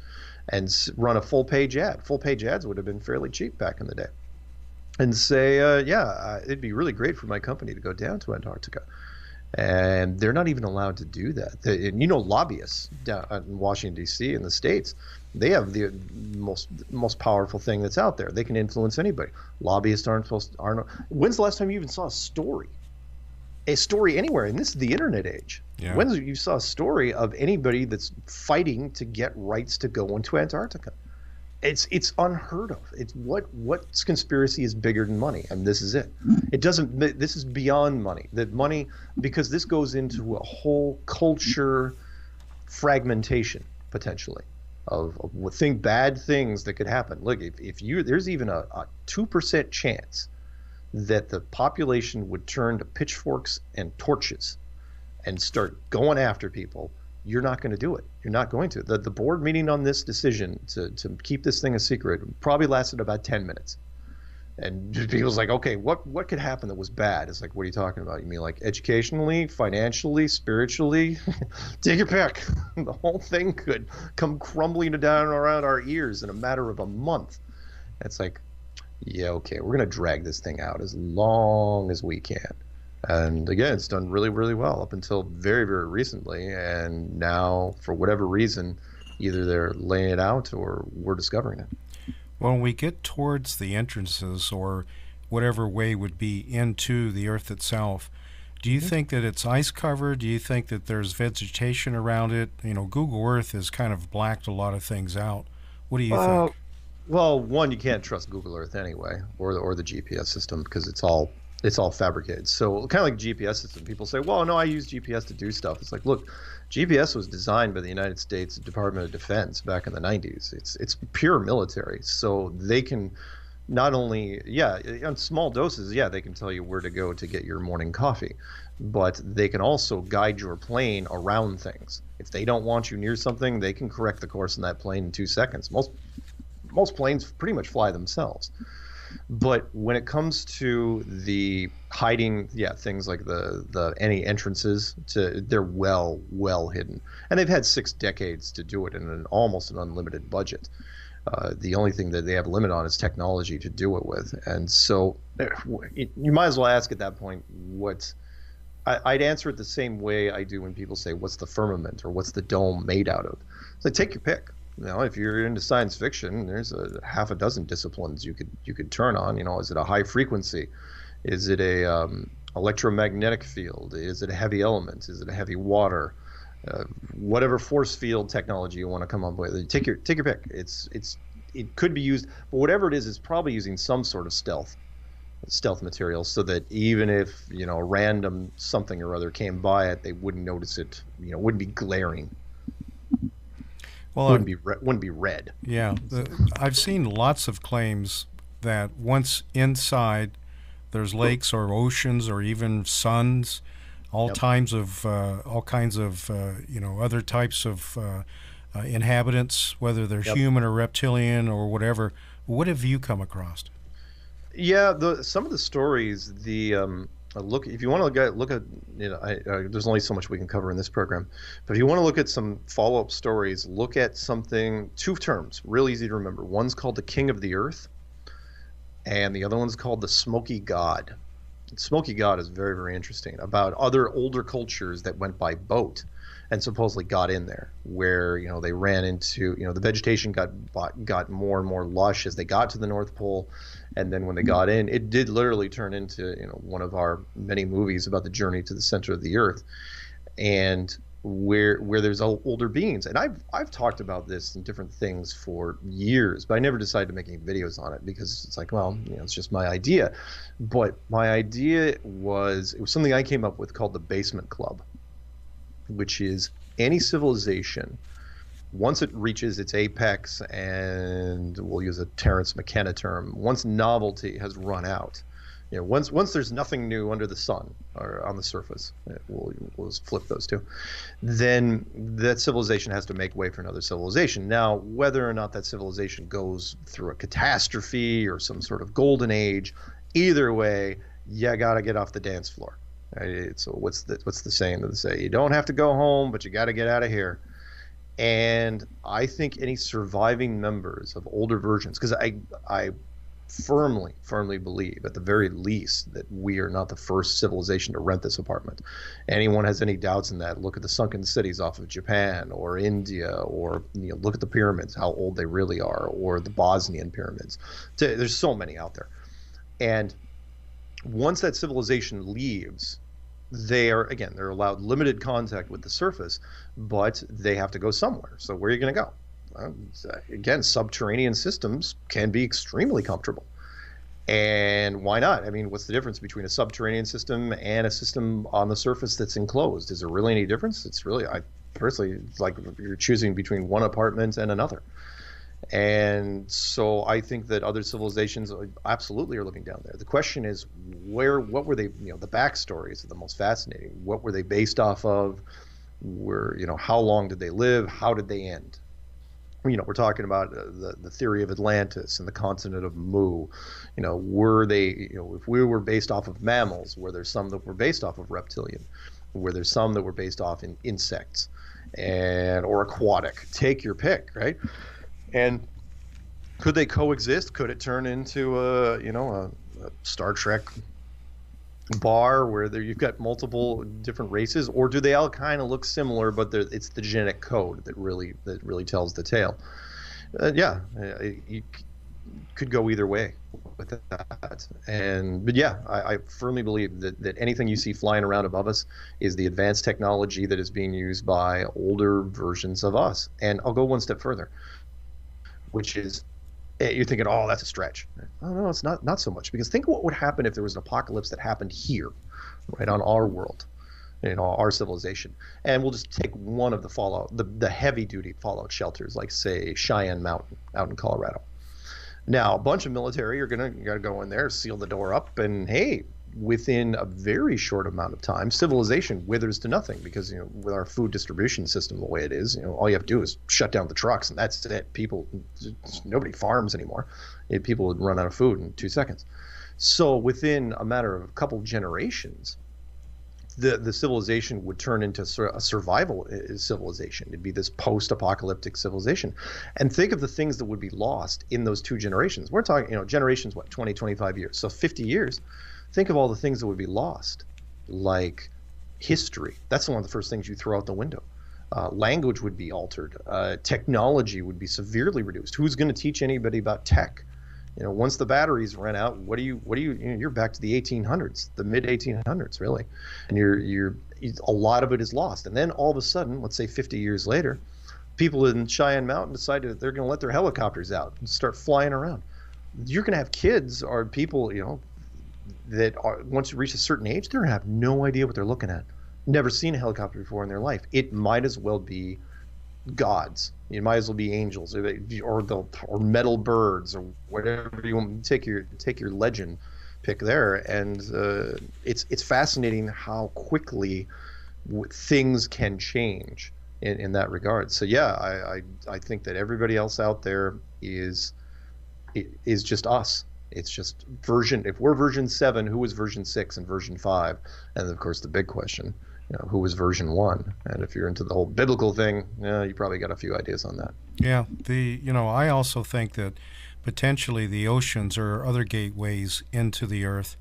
and run a full-page ad? Full-page ads would have been fairly cheap back in the day. And say, it'd be really great for my company to go down to Antarctica. And they're not even allowed to do that. And lobbyists down in Washington, D.C. in the States, they have the most powerful thing that's out there. They can influence anybody. Lobbyists aren't. When's the last time you even saw a story anywhere? And this is the internet age. Yeah. When's you saw a story of anybody that's fighting to get rights to go into Antarctica? It's unheard of. It's what's conspiracy is bigger than money, and this is it. It doesn't. This is beyond money. That money, because this goes into a whole culture fragmentation potentially of bad things that could happen. Look, if there's even a 2% chance that the population would turn to pitchforks and torches and start going after people, you're not going to do it. You're not going to. The board meeting on this decision to keep this thing a secret probably lasted about 10 minutes. And people's like, okay, what could happen that was bad? It's like, what are you talking about? You mean like educationally, financially, spiritually? Take your pick. The whole thing could come crumbling down around our ears in a matter of a month. It's like, yeah, okay, we're going to drag this thing out as long as we can. And again, it's done really, really well up until very, very recently. And now, for whatever reason, either they're laying it out or we're discovering it. When we get towards the entrances or whatever way would be into the Earth itself, do you think that it's ice covered? Do you think that there's vegetation around it? Google Earth has kind of blacked a lot of things out. What do you think? Well, one, you can't trust Google Earth anyway, or the GPS system, because it's all fabricated. So kind of like GPS system, people say, well, no, I use GPS to do stuff. It's like, look, GPS was designed by the United States Department of Defense back in the 90s. It's pure military. So they can not only, on small doses, they can tell you where to go to get your morning coffee, but they can also guide your plane around things. If they don't want you near something, they can correct the course in that plane in 2 seconds. Most planes pretty much fly themselves. But when it comes to the hiding, things like the any entrances they're well hidden, and they've had 6 decades to do it in almost an unlimited budget. The only thing that they have a limit on is technology to do it with, and so you might as well ask at that point I'd answer it the same way I do when people say, "What's the firmament?" or "What's the dome made out of?" So take your pick. If you're into science fiction, there's a half a dozen disciplines you could turn on. Is it a high frequency? Is it a electromagnetic field? Is it a heavy element? Is it a heavy water? Whatever force field technology you want to come up with, take your pick. It could be used, but whatever it is, it's probably using some sort of stealth material, so that even if random something or other came by it, they wouldn't notice it. Wouldn't be glaring. Well, wouldn't be red. Yeah, I've seen lots of claims that once inside, there's lakes or oceans or even suns, all kinds of other types of inhabitants, whether they're human or reptilian or whatever. What have you come across? Yeah, the some of the stories, look if you want to look at there's only so much we can cover in this program, but if you want to look at some follow-up stories, look at something, two terms, real easy to remember. One's called the King of the Earth, and the other one's called the Smoky God. Smoky God is very, very interesting about other older cultures that went by boat and supposedly got in there, where they ran into, the vegetation got more and more lush as they got to the North Pole, and then when they got in, it did literally turn into one of our many movies about the journey to the center of the Earth, and where there's older beings. And I've talked about this in different things for years, but I never decided to make any videos on it because it's like, well, it's just my idea. But my idea it was something I came up with called the Basement Club, which is any civilization, once it reaches its apex, and we'll use a Terence McKenna term, once novelty has run out, once there's nothing new under the sun or on the surface, we'll just flip those two, then that civilization has to make way for another civilization. Now, whether or not that civilization goes through a catastrophe or some sort of golden age, either way, you got to get off the dance floor. Right? So what's the saying that they say? You don't have to go home, but you got to get out of here. And I think any surviving members of older versions, because I firmly believe, at the very least, that we are not the first civilization to rent this apartment. Anyone has any doubts in that, look at the sunken cities off of Japan or India, or look at the pyramids, how old they really are, or the Bosnian pyramids. There's so many out there. And once that civilization leaves, they're allowed limited contact with the surface, but they have to go somewhere. So where are you going to go? Again, subterranean systems can be extremely comfortable. And why not? I mean, what's the difference between a subterranean system and a system on the surface that's enclosed? Is there really any difference? It's really, I personally, it's like you're choosing between one apartment and another. And so I think that other civilizations absolutely are living down there. The question is, what were they, the backstories are the most fascinating. What were they based off of? How long did they live? How did they end? We're talking about the theory of Atlantis and the continent of Mu. Were they, if we were based off of mammals, were there some that were based off of reptilian? Were there some that were based off in insects or aquatic? Take your pick, right? And could they coexist? Could it turn into a Star Trek bar where you've got multiple different races, or do they all kind of look similar, but it's the genetic code that really tells the tale? You could go either way with that. But yeah, I firmly believe that anything you see flying around above us is the advanced technology that is being used by older versions of us. And I'll go one step further, which is, you're thinking, oh, that's a stretch. Oh, no, it's not so much, because think what would happen if there was an apocalypse that happened here, right on our world, our civilization. And we'll just take one of the fallout, the heavy duty fallout shelters, like say Cheyenne Mountain out in Colorado. Now, a bunch of military are gonna go in there, seal the door up, and hey, within a very short amount of time, civilization withers to nothing, because with our food distribution system the way it is, all you have to do is shut down the trucks and that's it. Nobody farms anymore. People would run out of food in 2 seconds. So within a matter of a couple generations, the civilization would turn into a survival civilization. It'd be this post-apocalyptic civilization. And think of the things that would be lost in those 2 generations. We're talking, generations, 20, 25 years. So 50 years. Think of all the things that would be lost, like history. That's one of the first things you throw out the window. Language would be altered. Technology would be severely reduced. Who's going to teach anybody about tech? Once the batteries run out, you're back to the 1800s, the mid 1800s, really. And a lot of it is lost. And then all of a sudden, let's say 50 years later, people in Cheyenne Mountain decided that they're going to let their helicopters out and start flying around. You're going to have kids or people, that once you reach a certain age, they're going to have no idea what they're looking at. Never seen a helicopter before in their life. It might as well be gods. It might as well be angels, or metal birds, or whatever you want. Take your legend pick there, and it's fascinating how quickly things can change in that regard. So yeah, I think that everybody else out there is just us. It's just if we're version 7, who was version 6 and version 5? And of course, the big question, who was version 1? And if you're into the whole biblical thing, you probably got a few ideas on that. Yeah, I also think that potentially the oceans are other gateways into the earth.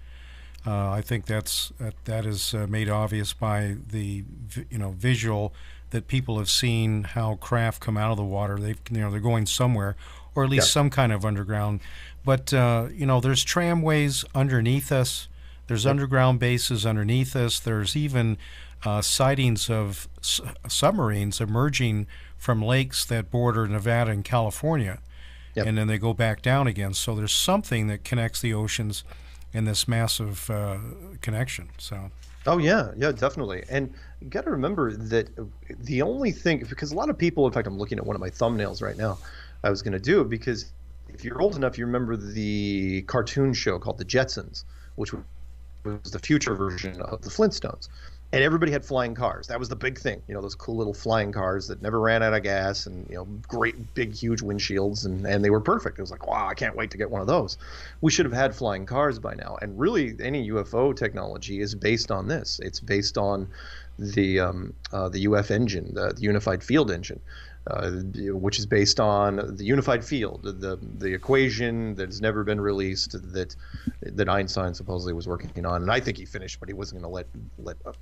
I think that is made obvious by the visual that people have seen how craft come out of the water. They're going somewhere, or at least Yeah. some kind of underground. But there's tramways underneath us. There's Yep. underground bases underneath us. There's even sightings of submarines emerging from lakes that border Nevada and California, Yep. and then they go back down again. So there's something that connects the oceans in this massive connection. So. Oh yeah, yeah, definitely. And you got to remember that the only thing, because a lot of people, in fact, I'm looking at one of my thumbnails right now. I was going to do it because if you're old enough, you remember the cartoon show called The Jetsons, which was the future version of the Flintstones. And everybody had flying cars. That was the big thing, those cool little flying cars that never ran out of gas, and great big huge windshields, and they were perfect. It was like, wow, I can't wait to get one of those. We should have had flying cars by now. And really, any UFO technology is based on this. It's based on the UF engine, the Unified Field Engine. Which is based on the unified field, the equation that has never been released, that Einstein supposedly was working on, and I think he finished, but he wasn't going to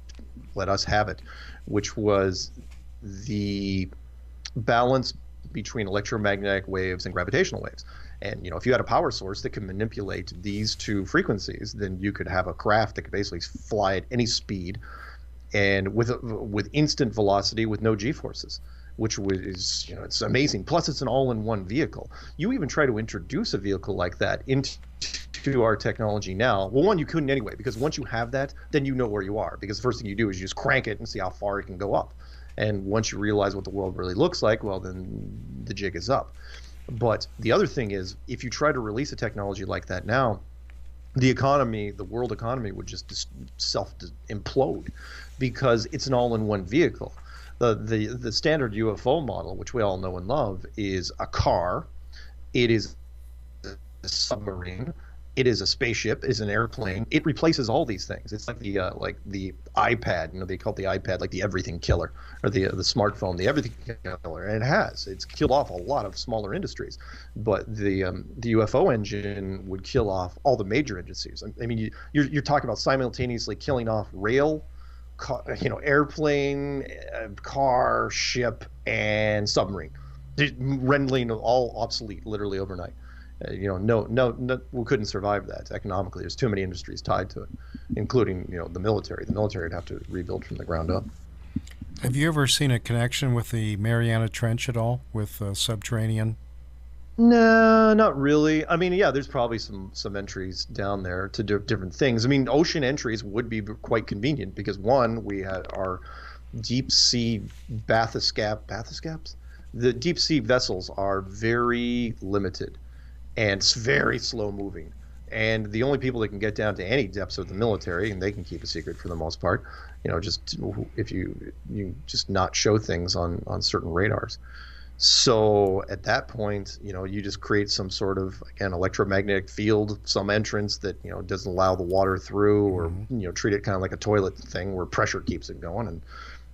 let us have it, which was the balance between electromagnetic waves and gravitational waves. And if you had a power source that could manipulate these two frequencies, then you could have a craft that could basically fly at any speed and with instant velocity with no g-forces, which is, it's amazing. Plus, it's an all-in-one vehicle. You even try to introduce a vehicle like that into our technology now. Well, one, you couldn't anyway, because once you have that, then you know where you are. Because the first thing you do is you just crank it and see how far it can go up. And once you realize what the world really looks like, well, then the jig is up. But the other thing is, if you try to release a technology like that now, the world economy would just self-implode, because it's an all-in-one vehicle. The standard UFO model, which we all know and love, is a car, it is a submarine, it is a spaceship, it is an airplane. It replaces all these things. It's like the iPad. They call it the iPad, like the everything killer, or the smartphone, the everything killer. And it's killed off a lot of smaller industries, but the UFO engine would kill off all the major industries. I mean, you're talking about simultaneously killing off rail, airplane, car, ship, and submarine, rendering all obsolete literally overnight. No, we couldn't survive that economically. There's too many industries tied to it, including the military. The military would have to rebuild from the ground up. Have you ever seen a connection with the Mariana Trench at all, with subterranean? No, not really. I mean, yeah, there's probably some entries down there to do different things. I mean, ocean entries would be quite convenient because, one, we had our deep sea bathyscaps. The deep sea vessels are very limited and it's very slow moving. And the only people that can get down to any depths of the military, and they can keep a secret for the most part, just if you just not show things on certain radars. So at that point, you just create some sort of, again, electromagnetic field, some entrance that, doesn't allow the water through, or, treat it kind of like a toilet thing where pressure keeps it going. And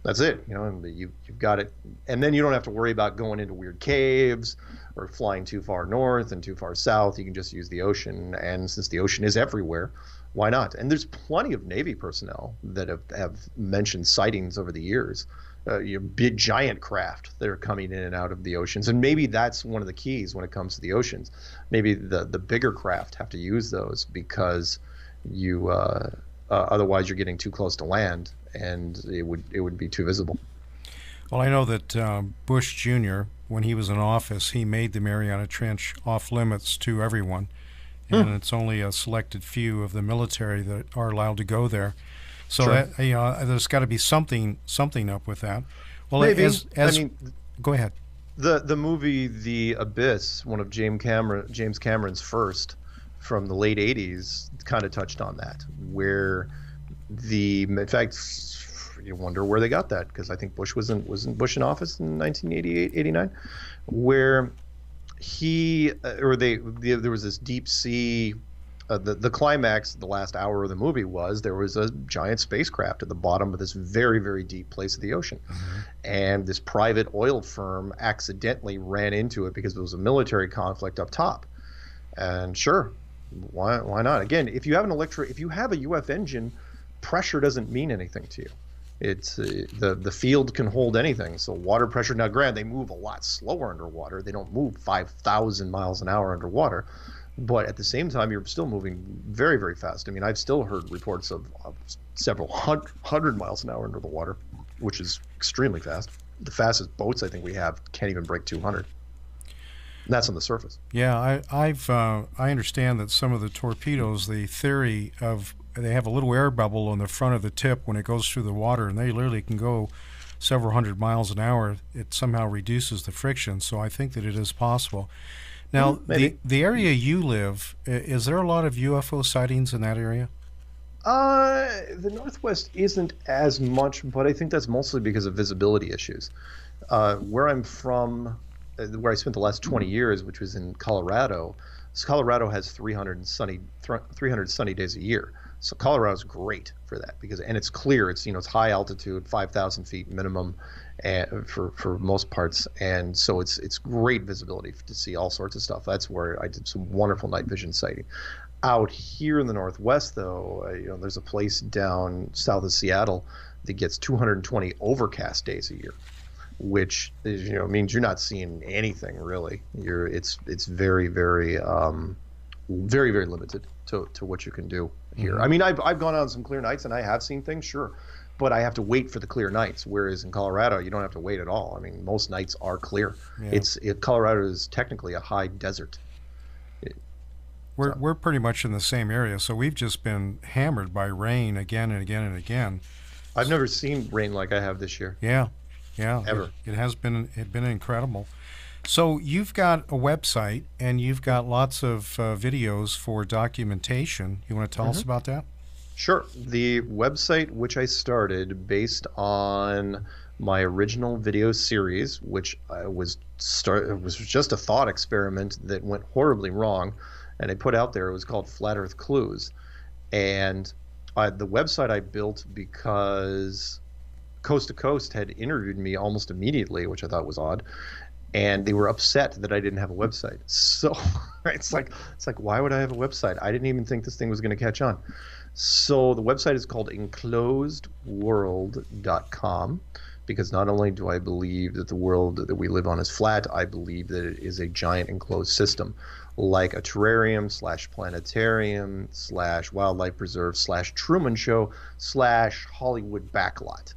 that's it, and you've got it. And then you don't have to worry about going into weird caves or flying too far north and too far south. You can just use the ocean. And since the ocean is everywhere, why not? And there's plenty of Navy personnel that have mentioned sightings over the years. Big giant craft that are coming in and out of the oceans, and maybe that's one of the keys when it comes to the oceans. Maybe the bigger craft have to use those because you otherwise you're getting too close to land, and it would be too visible. Well, I know that Bush Jr., when he was in office, he made the Mariana Trench off limits to everyone, and it's only a selected few of the military that are allowed to go there. So Sure. There's got to be something up with that. Well, Maybe. Go ahead. The movie The Abyss, one of James Cameron's first from the late 80s, kind of touched on that, where in fact, you wonder where they got that, because I think Bush wasn't Bush in office in 1988, 89, where there was this deep sea. The climax, the last hour of the movie was there was a giant spacecraft at the bottom of this very, very deep place of the ocean. Mm-hmm. And this private oil firm accidentally ran into it because it was a military conflict up top. And sure, why not? Again, if you have a UF engine, pressure doesn't mean anything to you. It's the field can hold anything. So water pressure, now granted, they move a lot slower underwater. They don't move 5,000 miles an hour underwater. But at the same time, you're still moving very, very fast. I mean, I've still heard reports of several hundred miles an hour under the water, which is extremely fast. The fastest boats I think we have can't even break 200. And that's on the surface. Yeah, I understand that some of the torpedoes, the theory of they have a little air bubble on the front of the tip when it goes through the water, and they literally can go several hundred miles an hour. It somehow reduces the friction, so I think that it is possible. Now, the area you live, is there a lot of UFO sightings in that area? The Northwest isn't as much, but I think that's mostly because of visibility issues. Where I'm from, where I spent the last 20 years, which was in Colorado, so Colorado has 300 sunny days a year. So Colorado's great for that and it's clear. It's it's high altitude, 5,000 feet minimum, for most parts, and so it's great visibility to see all sorts of stuff. That's where I did some wonderful night vision sighting. Out here in the Northwest, though, there's a place down south of Seattle that gets 220 overcast days a year, which is, means you're not seeing anything really. It's very, very, very, very limited to what you can do here. Mm-hmm. I mean, I've gone on some clear nights and I have seen things, sure, but I have to wait for the clear nights. Whereas in Colorado, you don't have to wait at all. I mean, most nights are clear. Yeah. Colorado is technically a high desert. We're pretty much in the same area, so we've just been hammered by rain again and again and again. I've never seen rain like I have this year. Yeah, ever. It has been incredible. So you've got a website and you've got lots of videos for documentation. You want to tell us about that? Sure. The website, which I started based on my original video series, which was just a thought experiment that went horribly wrong, and I put out there. It was called Flat Earth Clues, and the website I built because Coast to Coast had interviewed me almost immediately, which I thought was odd, and they were upset that I didn't have a website. So it's like why would I have a website? I didn't even think this thing was going to catch on. So the website is called enclosedworld.com, because not only do I believe that the world that we live on is flat, I believe that it is a giant enclosed system, like a terrarium / planetarium / wildlife preserve / Truman Show / Hollywood backlot.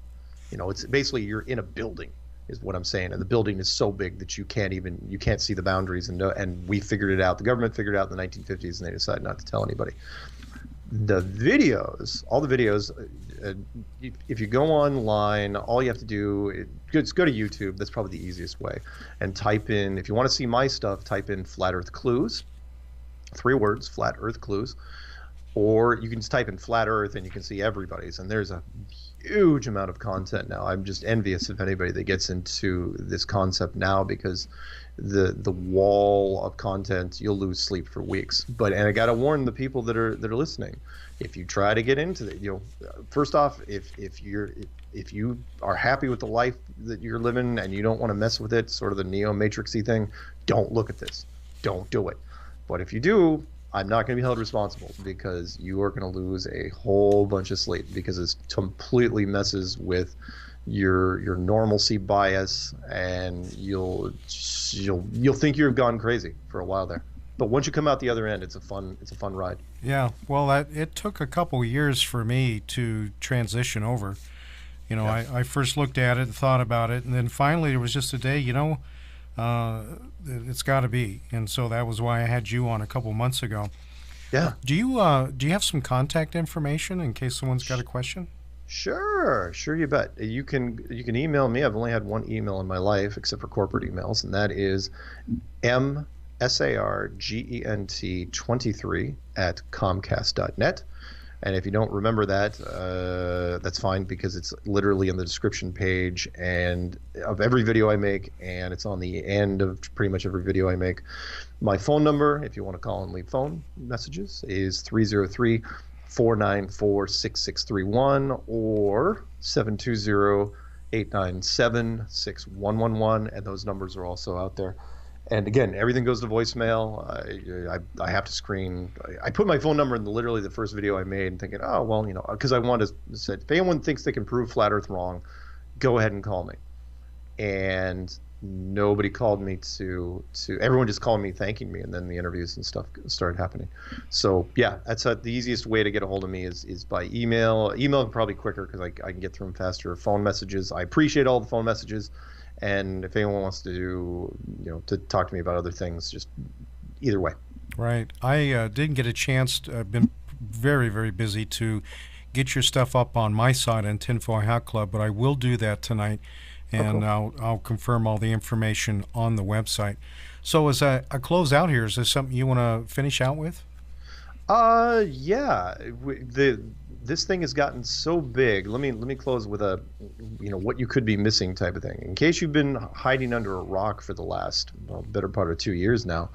It's basically you're in a building, is what I'm saying, and the building is so big that you can't see the boundaries, and we figured it out. The government figured it out in the 1950s, and they decided not to tell anybody. The videos, all the videos, if you go online, all you have to do is go to YouTube. That's probably the easiest way, and type in, if you want to see my stuff, type in Flat Earth Clues, 3 words, Flat Earth Clues, or you can just type in Flat Earth and you can see everybody's, and there's a huge amount of content now. I'm just envious of anybody that gets into this concept now, because the wall of content, you'll lose sleep for weeks. And I got to warn the people that are listening, if you try to get into it, first off, if you are happy with the life that you're living and you don't want to mess with it, sort of the Neo Matrixy thing, don't look at this. Don't do it. But if you do, I'm not going to be held responsible, because you are going to lose a whole bunch of sleep, because it completely messes with your normalcy bias, and you'll think you've gone crazy for a while there. But once you come out the other end, it's a fun ride. Yeah, well, it took a couple years for me to transition over. Yeah. I first looked at it and thought about it, and then finally there was just a day, it's got to be, and so that was why I had you on a couple months ago. Yeah. Do you have some contact information in case someone's got a question? Sure, you bet. You can email me. I've only had one email in my life, except for corporate emails, and that is msargent23@comcast.net. And if you don't remember that, that's fine, because it's literally in the description page and of every video I make, and it's on the end of pretty much every video I make. My phone number, if you want to call and leave phone messages, is 303-494-6631 or 720-897-6111, and those numbers are also out there. And again, everything goes to voicemail. I have to screen. I put my phone number in literally the first video I made, thinking, oh, well, because I want to say, if anyone thinks they can prove flat Earth wrong, go ahead and call me. And nobody called me to everyone just called me thanking me, and then the interviews and stuff started happening. So yeah, that's the easiest way to get a hold of me is by email. Email is probably quicker because I can get through them faster. Phone messages, I appreciate all the phone messages. And if anyone wants to to talk to me about other things, just either way. Right. I didn't get a chance. I've been very, very busy to get your stuff up on my site on Tinfoil Hat Club, but I will do that tonight, and cool. I'll confirm all the information on the website. So as I close out here, is there something you want to finish out with? Yeah. This thing has gotten so big. Let me close with a, what you could be missing type of thing. In case you've been hiding under a rock for the last better part of 2 years now,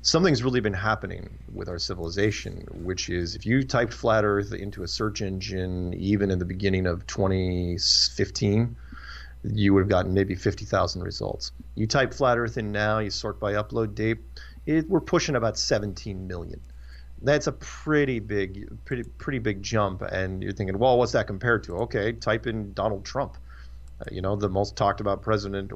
something's really been happening with our civilization, which is if you typed flat Earth into a search engine, even in the beginning of 2015, you would have gotten maybe 50,000 results. You type flat Earth in now, you sort by upload date, we're pushing about 17 million. That's a pretty big jump, and you're thinking, well, what's that compared to? Okay, type in Donald Trump, the most talked about president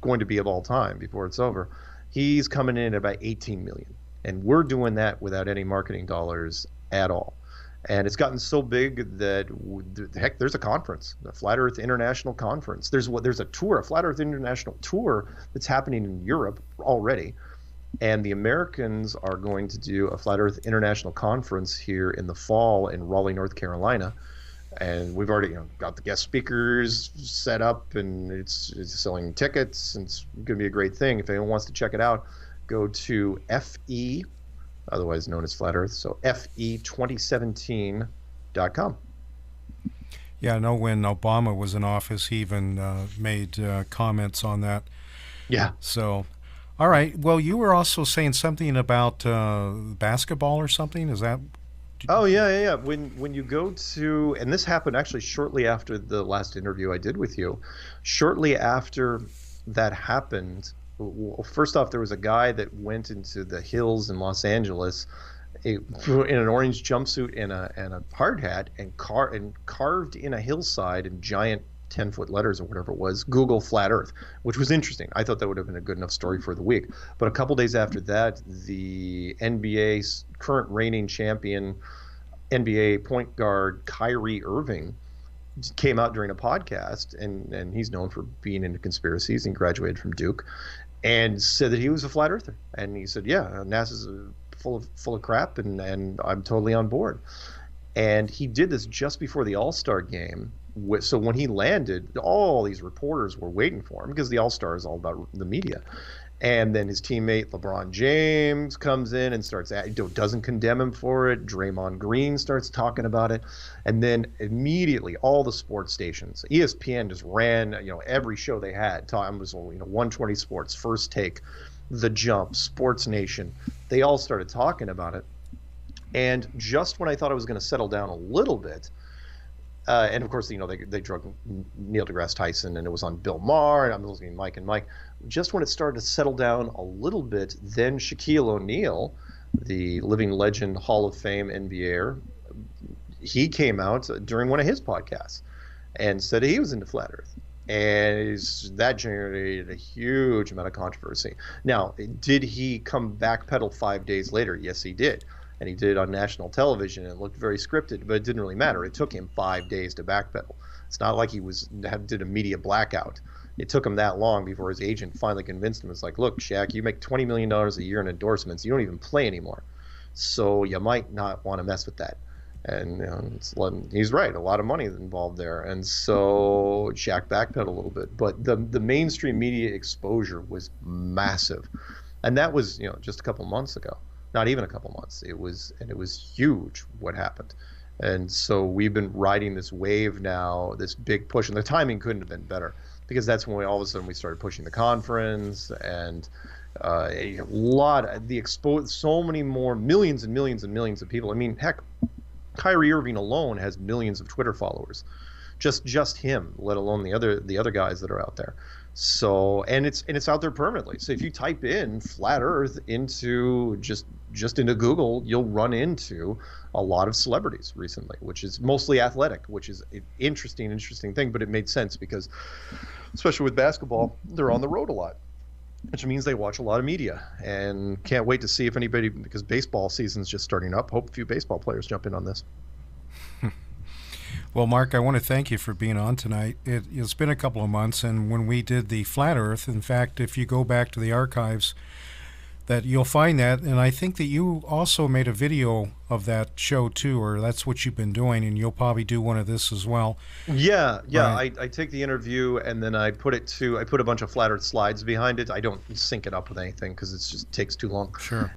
going to be of all time before it's over. He's coming in at about 18 million, and we're doing that without any marketing dollars at all. And it's gotten so big that heck, there's a conference, the Flat Earth International Conference. There's a tour, a Flat Earth International tour that's happening in Europe already. And the Americans are going to do a Flat Earth International Conference here in the fall in Raleigh, North Carolina. And we've already got the guest speakers set up, and it's selling tickets, and it's going to be a great thing. If anyone wants to check it out, go to FE, otherwise known as Flat Earth, so FE2017.com. Yeah, I know when Obama was in office, he even made comments on that. Yeah. So... all right. Well, you were also saying something about basketball or something. Is that? Oh yeah. When you go to, and this happened actually shortly after the last interview I did with you. Shortly after that happened, well, first off, there was a guy that went into the hills in Los Angeles in an orange jumpsuit and a hard hat, and carved in a hillside in giant 10-foot letters or whatever it was, Google Flat Earth, which was interesting. I thought that would have been a good enough story for the week. But a couple days after that, the NBA's current reigning champion, NBA point guard Kyrie Irving, came out during a podcast, and he's known for being into conspiracies and graduated from Duke, and said that he was a flat earther. And he said, yeah, NASA's full of crap, and I'm totally on board. And he did this just before the All-Star game. So when he landed, all these reporters were waiting for him, because the All-Star is all about the media. And then his teammate LeBron James comes in and doesn't condemn him for it. Draymond Green starts talking about it, and then immediately all the sports stations, ESPN just ran, every show they had. Time was 120 Sports, First Take, The Jump, Sports Nation. They all started talking about it. And just when I thought I was going to settle down a little bit, and of course, they drug Neil deGrasse Tyson, and it was on Bill Maher, and I'm listening to Mike and Mike. Just when it started to settle down a little bit, then Shaquille O'Neal, the living legend, Hall of Fame NBAer, he came out during one of his podcasts and said he was into flat Earth. And that generated a huge amount of controversy. Now, did he come backpedal 5 days later? Yes, he did. And he did it on national television, and it looked very scripted, but it didn't really matter. It took him 5 days to backpedal. It's not like he did a media blackout. It took him that long before his agent finally convinced him. It's like, look, Shaq, you make $20 million a year in endorsements. You don't even play anymore. So you might not want to mess with that. And he's right. A lot of money is involved there. And so Shaq backpedaled a little bit. But the mainstream media exposure was massive. And that was just a couple months ago. Not even a couple months. It was huge what happened. And so we've been riding this wave now, this big push, and the timing couldn't have been better because that's when all of a sudden we started pushing the conference and a lot of the expose, so many more millions and millions and millions of people. I mean, heck, Kyrie Irving alone has millions of Twitter followers, just him, let alone the other guys that are out there. So and it's out there permanently. So if you type in flat Earth into just into Google, you'll run into a lot of celebrities recently, which is mostly athletic, which is an interesting thing. But it made sense because, especially with basketball, they're on the road a lot, which means they watch a lot of media, and can't wait to see if anybody, because baseball season's just starting up. Hope a few baseball players jump in on this. Well, Mark, I want to thank you for being on tonight. It's been a couple of months, and when we did the Flat Earth, in fact, if you go back to the archives, that you'll find that, and I think that you also made a video of that show too, or that's what you've been doing, and you'll probably do one of this as well. Yeah. Right. I take the interview and then I put a bunch of flat Earth slides behind it. I don't sync it up with anything because it just takes too long. Sure.